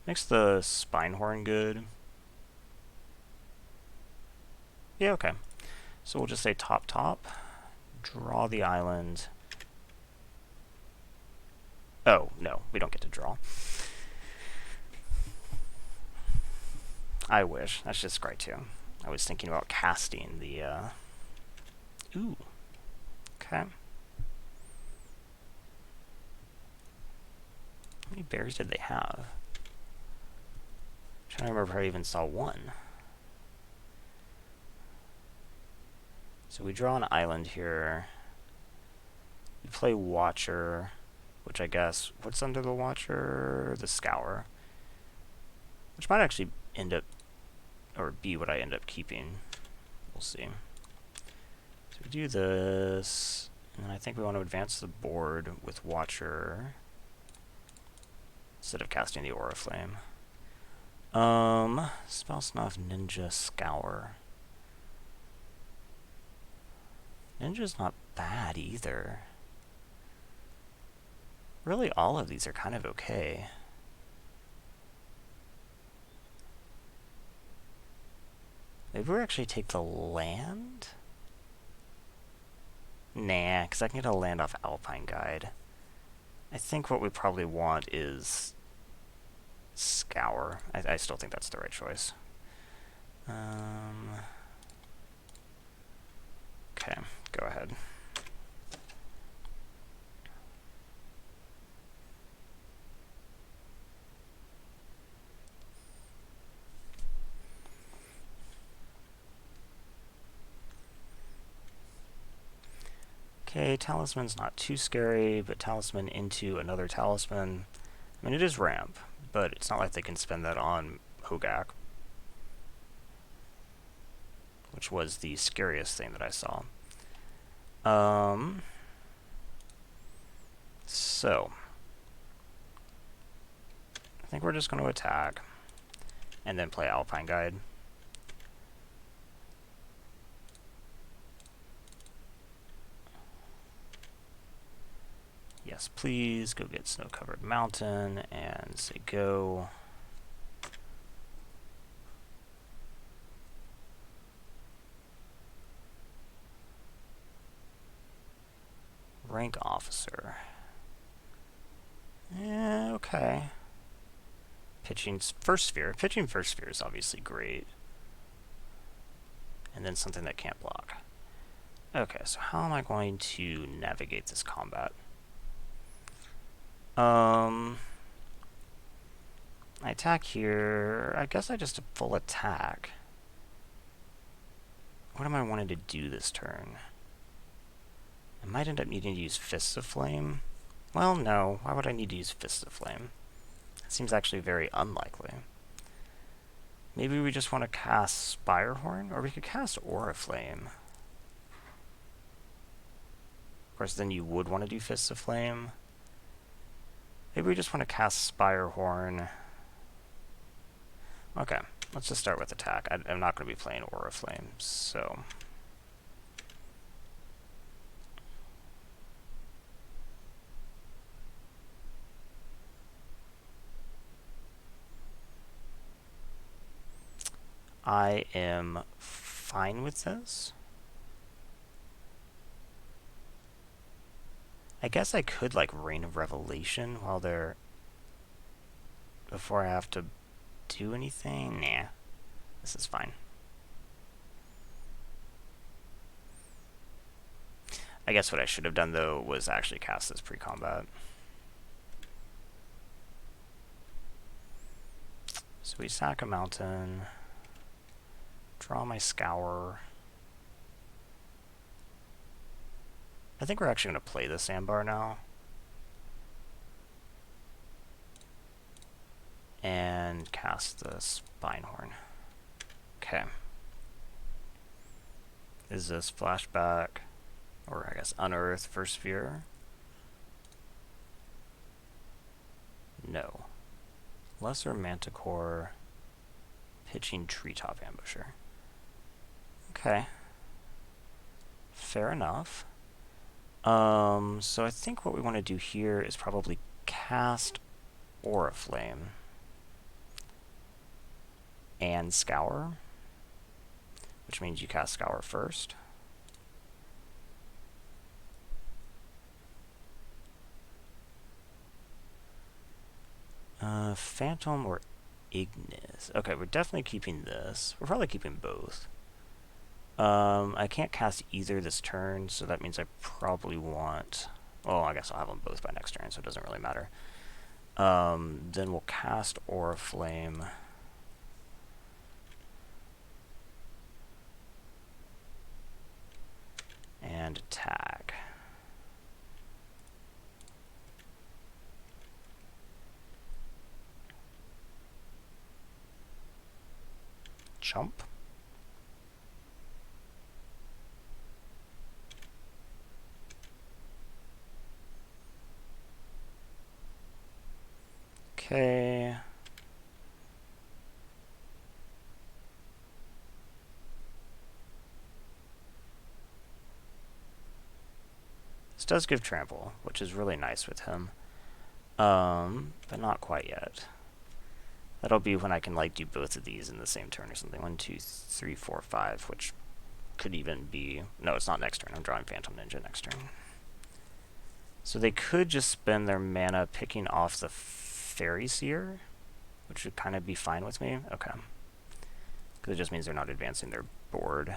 Makes the Spinehorn good. Yeah, okay. So we'll just say top, top. Draw the island. Oh, no, we don't get to draw. I wish. That's just great, too. I was thinking about casting the, Ooh. Okay. How many bears did they have? I'm trying to remember if I even saw one. So we draw an island here. We play Watcher, which I guess, what's under the Watcher? The Scour. Which might actually end up, or be what I end up keeping. We'll see. So we do this, and I think we want to advance the board with Watcher instead of casting the Aura Flame. Spell Snuff, Ninja, Scour. Ninja's not bad either. Really, all of these are kind of okay. Maybe we actually take the land? Nah, because I can get a land off Alpine Guide. I think what we probably want is Scour. I still think that's the right choice. Okay, go ahead. Okay, Talisman's not too scary, but Talisman into another Talisman. I mean, it is ramp, but it's not like they can spend that on Hogak, which was the scariest thing that I saw. So I think we're just going to attack and then play Alpine Guide. Yes, please go get Snow-Covered Mountain and say go. Rank Officer. Yeah, okay. Pitching first sphere. Pitching first sphere is obviously great. And then something that can't block. Okay, so how am I going to navigate this combat? I attack here. I guess I just full attack. What am I wanting to do this turn? I might end up needing to use Fists of Flame. Well, no. Why would I need to use Fists of Flame? That seems actually very unlikely. Maybe we just want to cast Spirehorn, or we could cast Oriflame. Of course, then you would want to do Fists of Flame. Maybe we just want to cast Spirehorn. Okay, let's just start with attack. I'm not going to be playing Oriflame, so... I am fine with this. I guess I could, like, Rain of Revelation while they're... before I have to do anything? Nah. This is fine. I guess what I should have done, though, was actually cast this pre-combat. So we sack a mountain... draw my Scour. I think we're actually going to play the Sandbar now. And cast the Spinehorn. Okay. Is this flashback? Or I guess unearth first sphere? No. Lesser Manticore. Pitching Treetop Ambusher. Okay. Fair enough. So I think what we want to do here is probably cast Oriflame and Scour, which means you cast Scour first. Phantom or Ignis. Okay, we're definitely keeping this. We're probably keeping both. I can't cast either this turn, so that means I probably want... well, I guess I'll have them both by next turn, so it doesn't really matter. Then we'll cast Oriflame. And attack. Jump. Okay. This does give trample, which is really nice with him. But not quite yet. That'll be when I can like do both of these in the same turn or something. 1, 2, 3, 4, 5, which could even be... no, it's not next turn. I'm drawing Phantom Ninja next turn. So they could just spend their mana picking off the Fairy Seer, which would kind of be fine with me. Okay. Because it just means they're not advancing their board.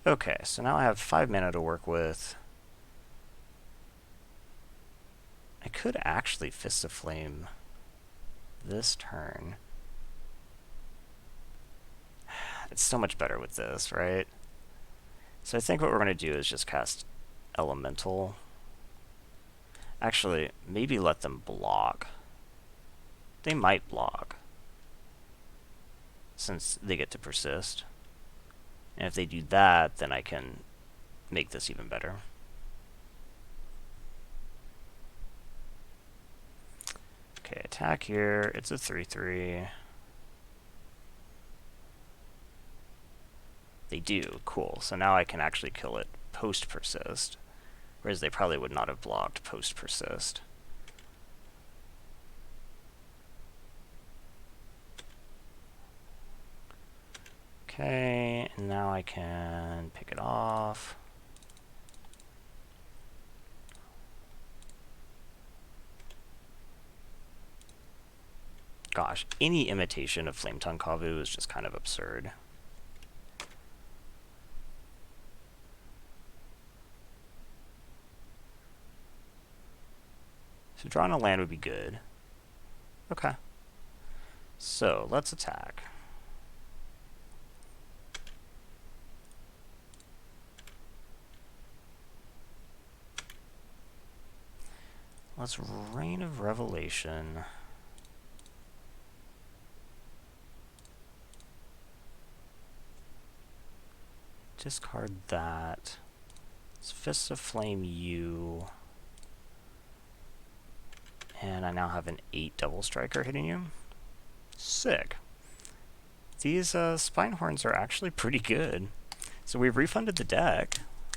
Okay, so now I have 5 mana to work with. I could actually Fist of Flame this turn. It's so much better with this, right? So I think what we're going to do is just cast Elemental. Actually, maybe let them block. They might block, since they get to persist. And if they do that, then I can make this even better. Okay, attack here. It's a 3/3. They do. Cool. So now I can actually kill it post-persist, whereas they probably would not have blocked post-persist. Okay, and now I can pick it off. Gosh, any imitation of Flame Tongue Kavu is just kind of absurd. So drawing a land would be good. Okay. So let's attack. Let's Rain of Revelation. Discard that. Let's Fists of Flame you. And I now have an 8 double striker hitting you. Sick. These Spinehorns are actually pretty good. So we've refunded the deck.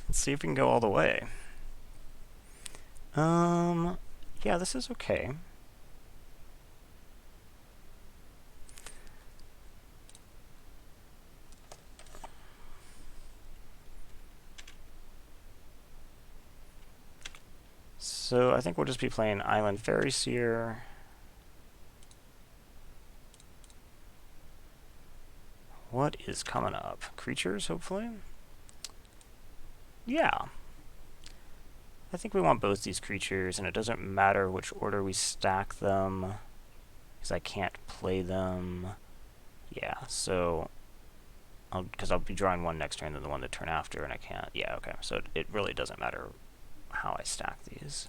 Let's see if we can go all the way. Yeah, this is okay. So I think we'll just be playing Island Fairy Seer. What is coming up? Creatures, hopefully? Yeah. I think we want both these creatures, and it doesn't matter which order we stack them, because I can't play them. Yeah, so because I'll be drawing one next turn and the one the turn after, and I can't. Yeah, okay. So it really doesn't matter how I stack these.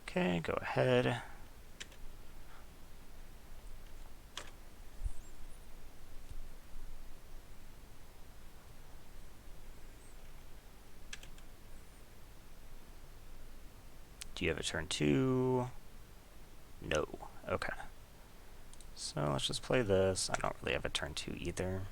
Okay, go ahead. Do you have a turn 2? No. Okay. So let's just play this. I don't really have a turn 2 either.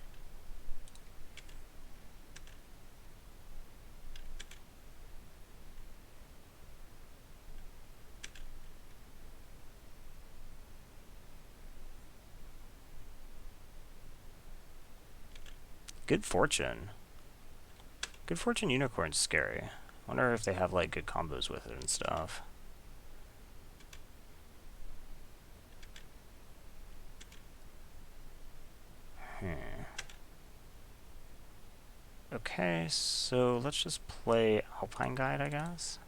Good Fortune. Good Fortune Unicorn's scary. Wonder if they have like good combos with it and stuff. Okay, so let's just play Alpine Guide, I guess.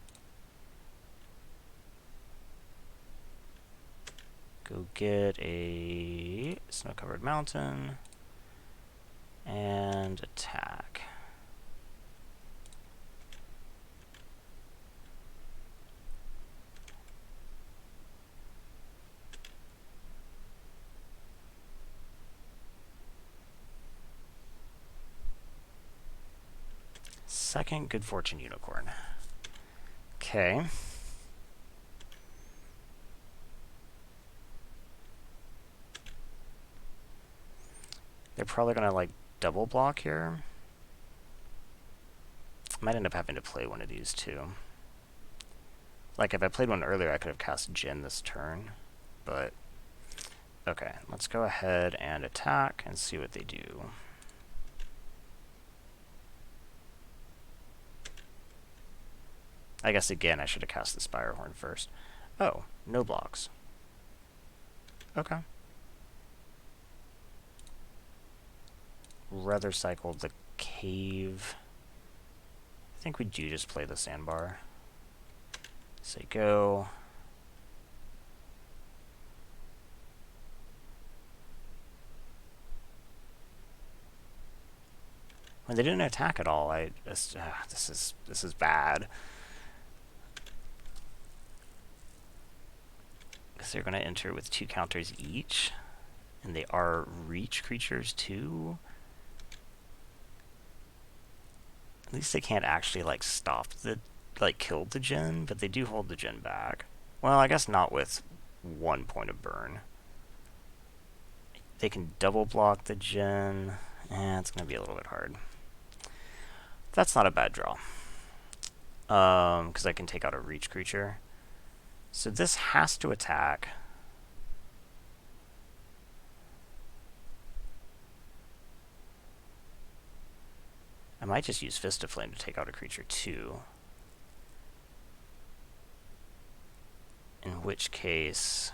Go get a snow-covered mountain and attack. Second Good Fortune Unicorn. Okay. They're probably gonna like double block here. I might end up having to play one of these too. Like if I played one earlier, I could have cast Jin this turn, but okay, let's go ahead and attack and see what they do. I guess again I should have cast the Spirehorn first. Oh, no blocks. Okay. Rather cycled the cave. I think we do just play the sandbar. Say go. When they didn't attack at all, this is bad. Because they're going to enter with 2 counters each, and they are reach creatures too. At least they can't actually like stop the kill the Jin, but they do hold the Jin back. Well, I guess not with 1 point of burn. They can double block the Jin. It's going to be a little bit hard. That's not a bad draw. Because I can take out a reach creature. So this has to attack. I might just use Fist of Flame to take out a creature too. In which case,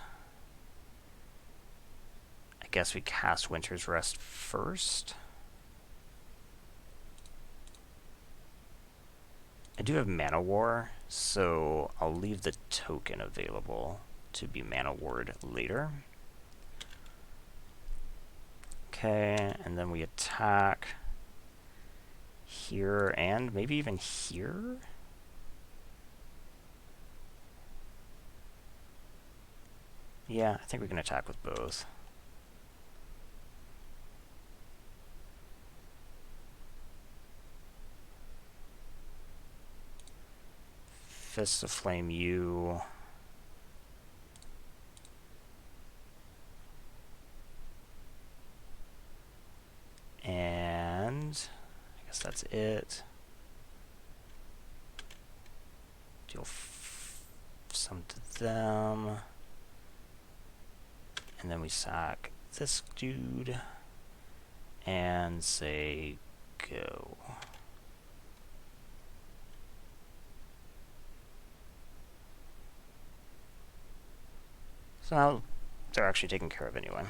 I guess we cast Winter's Rest first. I do have Mana War, so I'll leave the token available to be Mana Ward later. Okay, and then we attack here and maybe even here? Yeah, I think we can attack with both. Fists of Flame you. And I guess that's it. Deal some to them. And then we sack this dude and say go. So now they're actually taken care of anyway.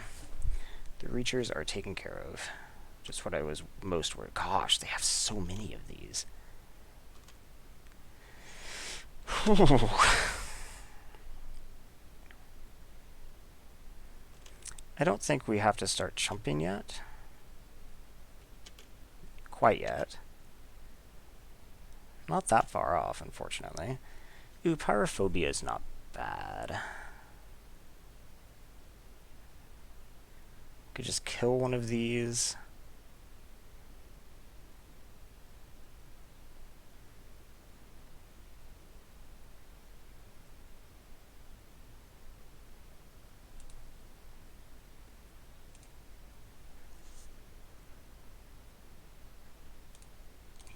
The Reachers are taken care of. Just what I was most worried. Gosh, they have so many of these. I don't think we have to start chumping yet. Quite yet. Not that far off, unfortunately. Ooh, Pyrophobia is not bad. Could just kill one of these.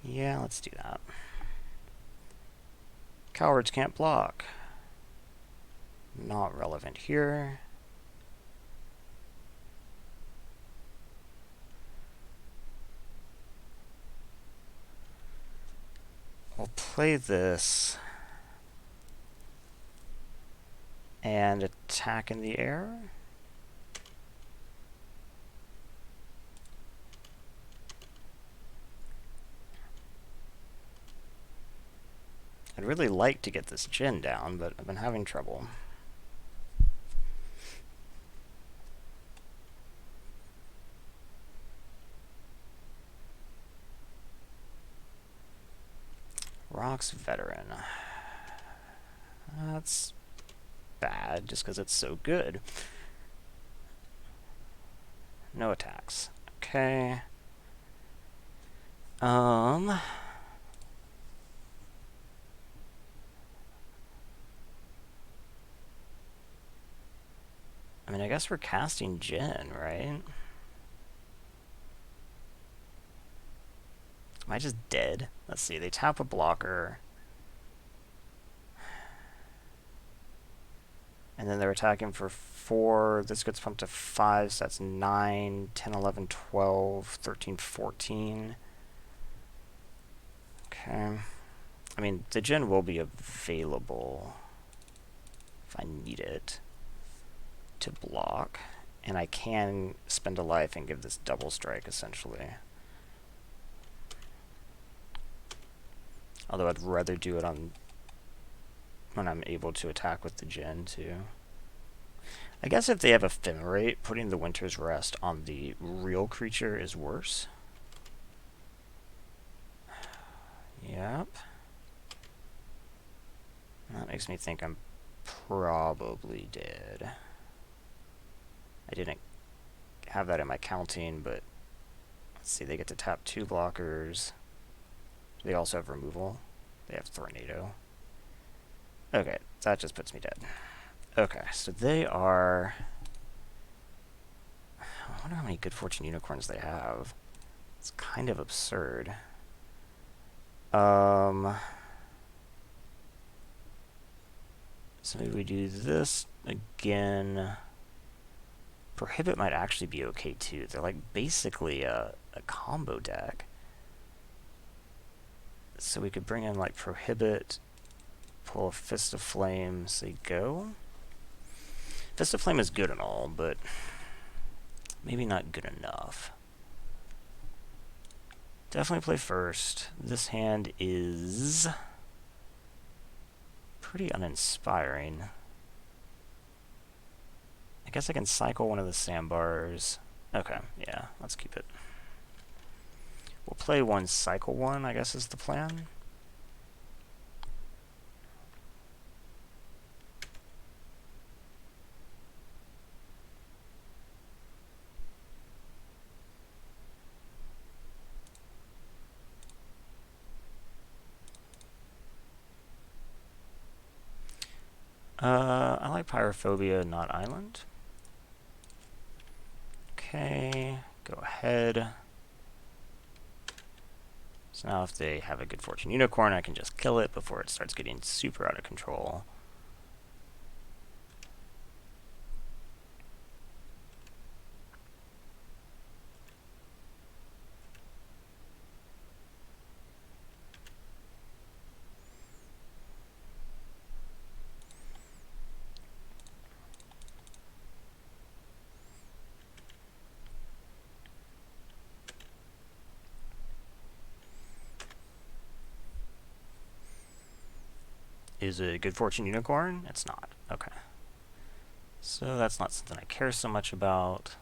Yeah, let's do that. Cowards can't block. Not relevant here. We'll play this and attack in the air. I'd really like to get this Djinn down, but I've been having trouble. Rocks Veteran. That's bad, just because it's so good. No attacks. Okay. I mean, I guess we're casting Djinn, right? Am I just dead? Let's see, they tap a blocker. And then they're attacking for 4. This gets pumped to 5, so that's 9, 10, 11, 12, 13, 14. Okay. I mean, the Djinn will be available if I need it to block. And I can spend a life and give this double strike, essentially. Although I'd rather do it on when I'm able to attack with the Djinn, too. I guess if they have Ephemerate, putting the Winter's Rest on the real creature is worse. Yep. That makes me think I'm probably dead. I didn't have that in my counting, but let's see, they get to tap 2 blockers. They also have removal. They have Tornado. Okay, that just puts me dead. Okay, so they are... I wonder how many Good Fortune Unicorns they have. It's kind of absurd. So maybe we do this again. Prohibit might actually be okay too. They're like basically a combo deck. So we could bring in like Prohibit, pull a Fist of Flame, say go. Fist of Flame is good and all, but maybe not good enough. Definitely play first. This hand is pretty uninspiring. I guess I can cycle one of the sandbars. Okay, yeah, let's keep it. We'll play one, cycle one, I guess is the plan. I like Pyrophobia, not Island. Okay, go ahead. So now if they have a Good Fortune Unicorn, I can just kill it before it starts getting super out of control. Is it a Good Fortune Unicorn? It's not. Okay. So that's not something I care so much about.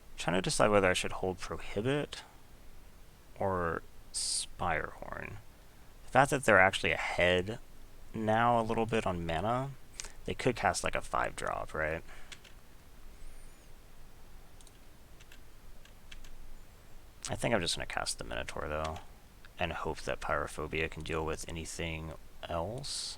I'm trying to decide whether I should hold Prohibit or Spirehorn. The fact that they're actually ahead now a little bit on mana, they could cast like a 5-drop, right? I think I'm just going to cast the Minotaur, though, and hope that Pyrophobia can deal with anything else.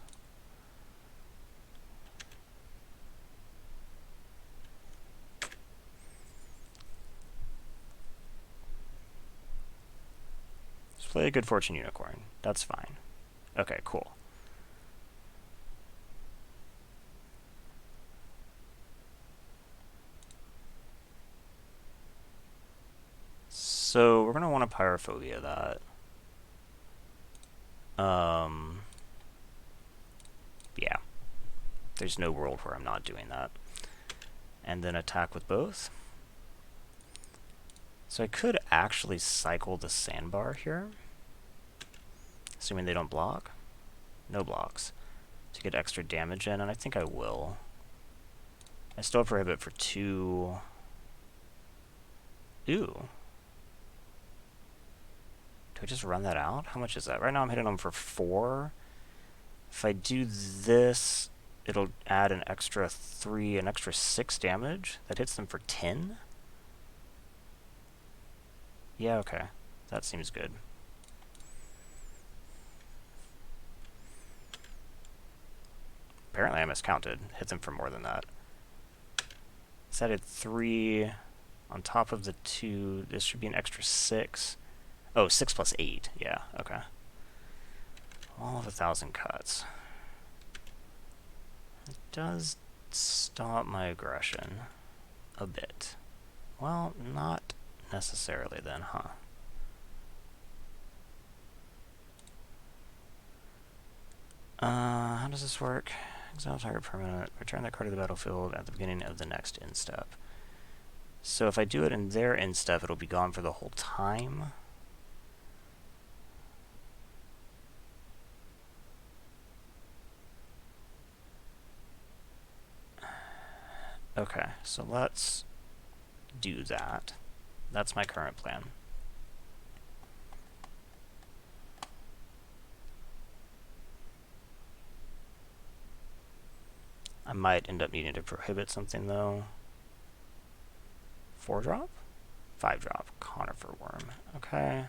Let's play a Good Fortune Unicorn. That's fine. Okay, cool. So we're going to want to Pyrophobia that. Yeah. There's no world where I'm not doing that. And then attack with both. So I could actually cycle the sandbar here. Assuming they don't block. No blocks. To get extra damage in, and I think I will. I still prohibit for 2. Ooh. Do I just run that out? How much is that? Right now I'm hitting them for 4. If I do this, it'll add an extra 3, an extra 6 damage. That hits them for 10? Yeah, okay. That seems good. Apparently I miscounted. Hit them for more than that. It's added 3 on top of the 2. This should be an extra 6. Oh, 6 plus 8. Yeah, okay. All of 1,000 cuts. It does stop my aggression a bit. Well, not necessarily then, huh? How does this work? Exile target permanent. Return that card to the battlefield at the beginning of the next end step. So if I do it in their end step, it'll be gone for the whole time. Okay, so let's do that. That's my current plan. I might end up needing to prohibit something, though. 4-drop? 5-drop. Conifer Worm. Okay.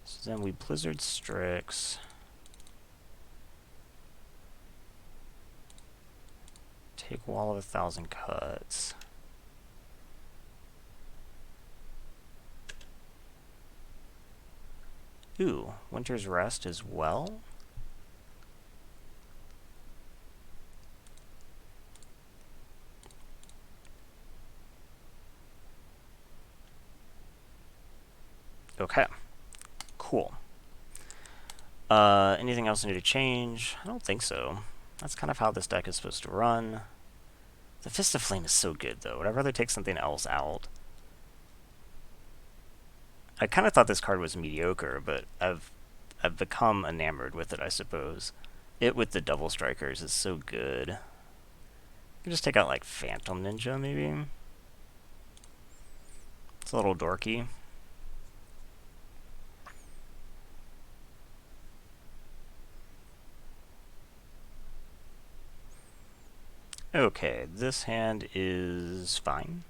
So then we Blizzard Strix. Take Wall of 1,000 Cuts. Ooh, Winter's Rest as well? Okay, cool. Anything else I need to change? I don't think so. That's kind of how this deck is supposed to run. The Fist of Flame is so good, though. Would I rather take something else out? I kind of thought this card was mediocre, but I've become enamored with it, I suppose. It with the double strikers is so good. I can just take out, like, Phantom Ninja, maybe? It's a little dorky. Okay, this hand is fine.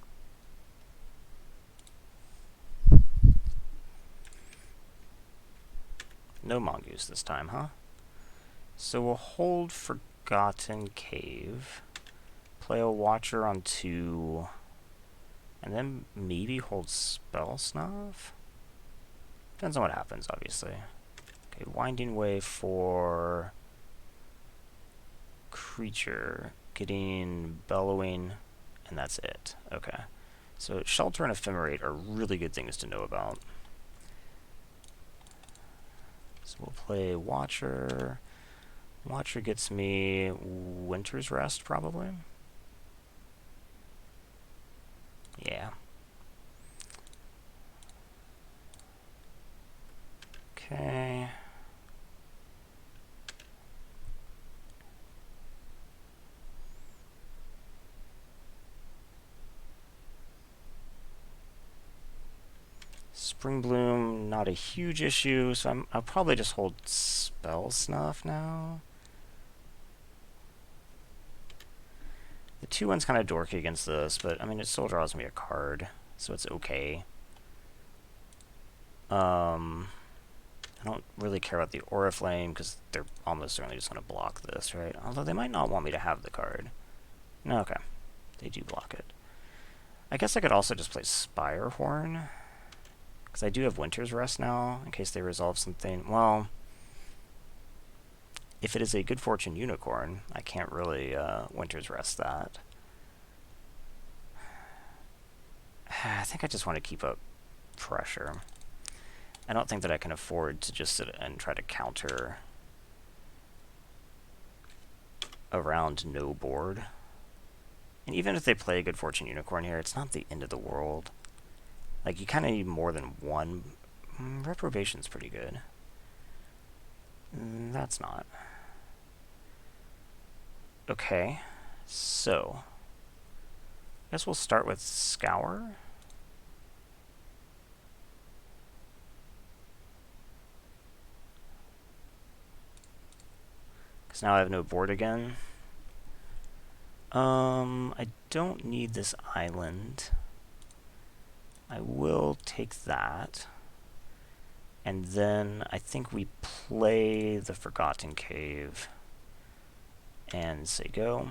No Mongoose this time, huh? So we'll hold Forgotten Cave, play a Watcher on 2, and then maybe hold Spell Snuff? Depends on what happens, obviously. Okay, Winding Way for creature, getting Bellowing, and that's it. Okay. So Shelter and Ephemerate are really good things to know about. So we'll play Watcher. Watcher gets me Winter's Rest, probably. Yeah. Okay. Spring Bloom, not a huge issue, so I'll probably just hold Spell Snuff now. The 2-1's kind of dorky against this, but I mean, it still draws me a card, so it's okay. I don't really care about the Oriflame, because they're almost certainly just going to block this, right? Although they might not want me to have the card. No, okay. They do block it. I guess I could also just play Spirehorn, because I do have Winter's Rest now, in case they resolve something. Well, if it is a Good Fortune Unicorn, I can't really Winter's Rest that. I think I just want to keep up pressure. I don't think that I can afford to just sit and try to counter around no board. And even if they play a Good Fortune Unicorn here, it's not the end of the world. Like, you kind of need more than one. Reprobation's pretty good. That's not. Okay, so I guess we'll start with Scour. Because now I have no board again. I don't need this island. I will take that. And then I think we play the Forgotten Cave and say go.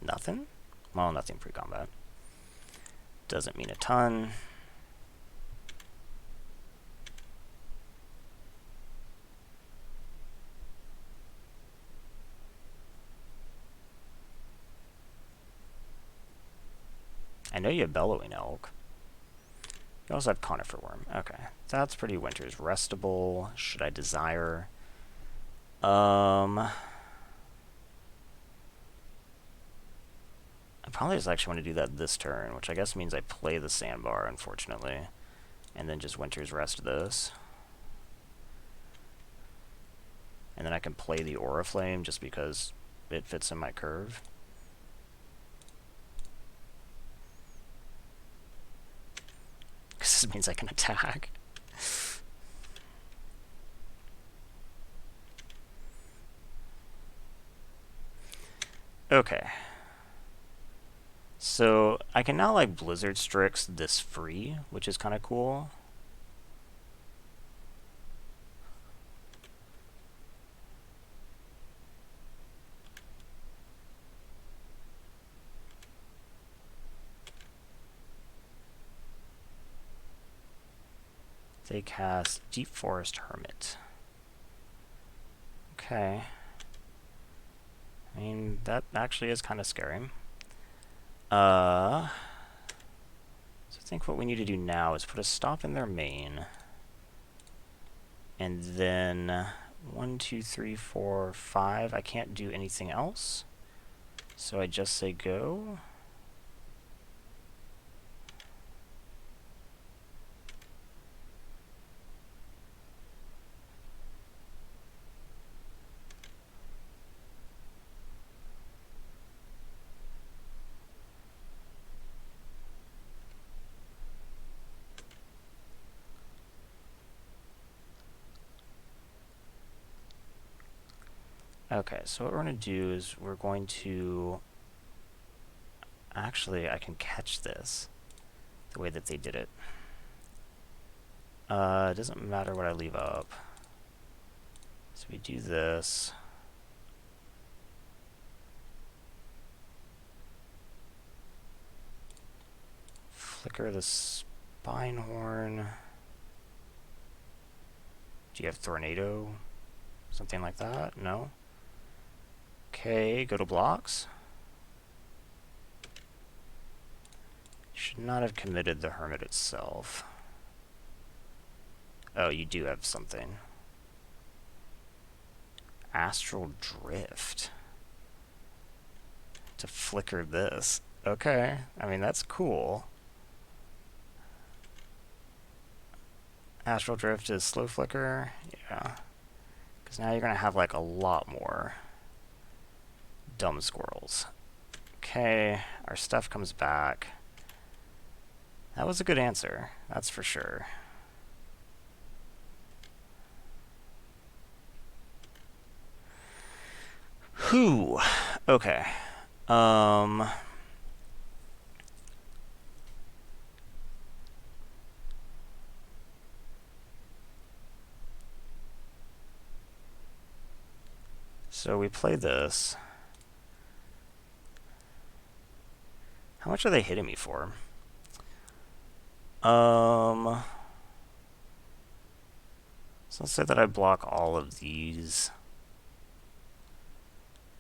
Nothing? Well, nothing pre-combat. Doesn't mean a ton. I know you have Bellowing Elk. You also have Conifer Worm. Okay. That's pretty Winter's Restable. Should I desire? I probably just actually want to do that this turn, which I guess means I play the Sandbar, unfortunately. And then just Winter's Rest this. And then I can play the Oriflame just because it fits in my curve. Because this means I can attack. Okay. So I can now like Blizzard Strix this free, which is kind of cool. They cast Deep Forest Hermit. Okay. I mean, that actually is kind of scary. So I think what we need to do now is put a stop in their main. And then 1, 2, 3, 4, 5. I can't do anything else. So I just say go. Okay, so what we're going to do is we're going to... Actually, I can catch this the way that they did it. It doesn't matter what I leave up. So we do this. Flicker the spine horn. Do you have tornado? Something like that? No? Okay, go to blocks. Should not have committed the hermit itself. Oh, you do have something. Astral drift. To flicker this. Okay, I mean, that's cool. Astral drift is slow flicker. Yeah. Because now you're going to have like a lot more dumb squirrels. Okay, our stuff comes back. That was a good answer, that's for sure. Whew. Okay. So we play this. How much are they hitting me for? So let's say that I block all of these.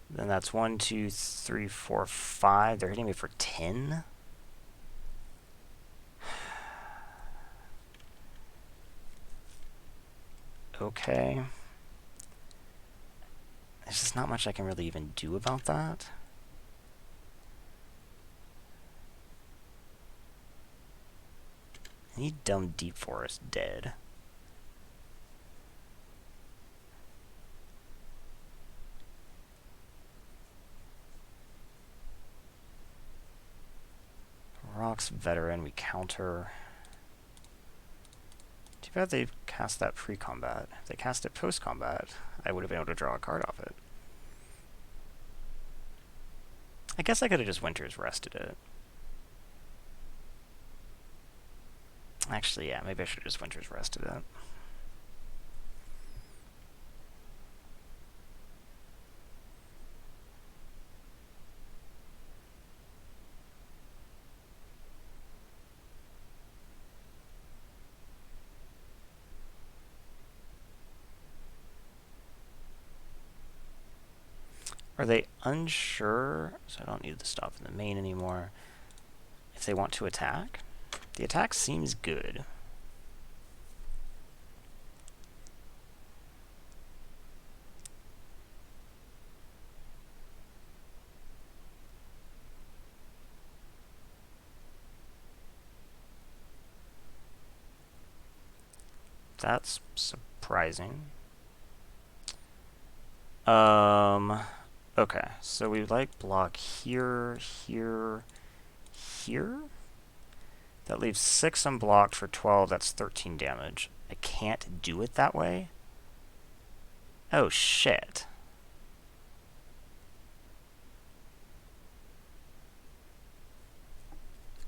Then that's 1, 2, 3, 4, 5. They're hitting me for 10? Okay. There's just not much I can really even do about that. I need dumb deep forest dead. Rocks veteran, we counter. Too bad they cast that pre-combat. If they cast it post-combat, I would have been able to draw a card off it. I guess I could have just Winter's Rested it. Actually, yeah, maybe I should have just Winter's Rested it. Are they unsure? So I don't need to stop in the main anymore. If they want to attack? The attack seems good. That's surprising. Okay, so we like block here, here, here. That leaves 6 unblocked for 12, that's 13 damage. I can't do it that way? Oh, shit.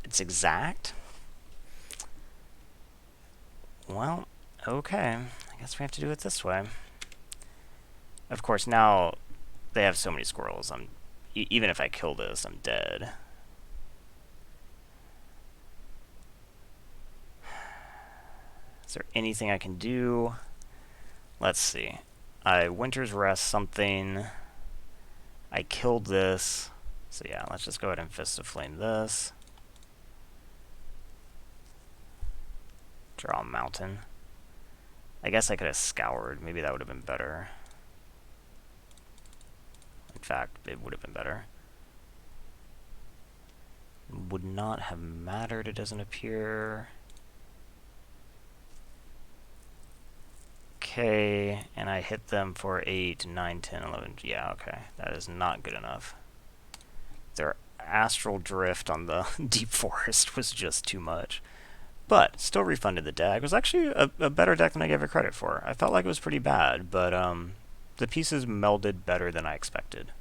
It's exact? Well, okay. I guess we have to do it this way. Of course, now they have so many squirrels. Even if I kill this, I'm dead. Is there anything I can do? Let's see. I Winter's Rest something. I killed this. So yeah, let's just go ahead and Fist of Flame this. Draw a mountain. I guess I could have scoured. Maybe that would have been better. In fact, it would have been better. Would not have mattered. It doesn't appear. Okay, and I hit them for 8, 9, 10, 11. Yeah, okay. That is not good enough. Their astral drift on the deep forest was just too much. But still refunded the deck. It was actually a better deck than I gave it credit for. I felt like it was pretty bad, but the pieces melded better than I expected.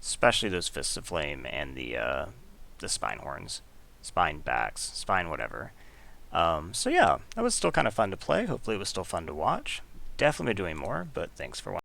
Especially those Fists of Flame and the spine horns. Spine backs. Spine whatever. So yeah, that was still kind of fun to play. Hopefully it was still fun to watch. Definitely doing more, but thanks for watching.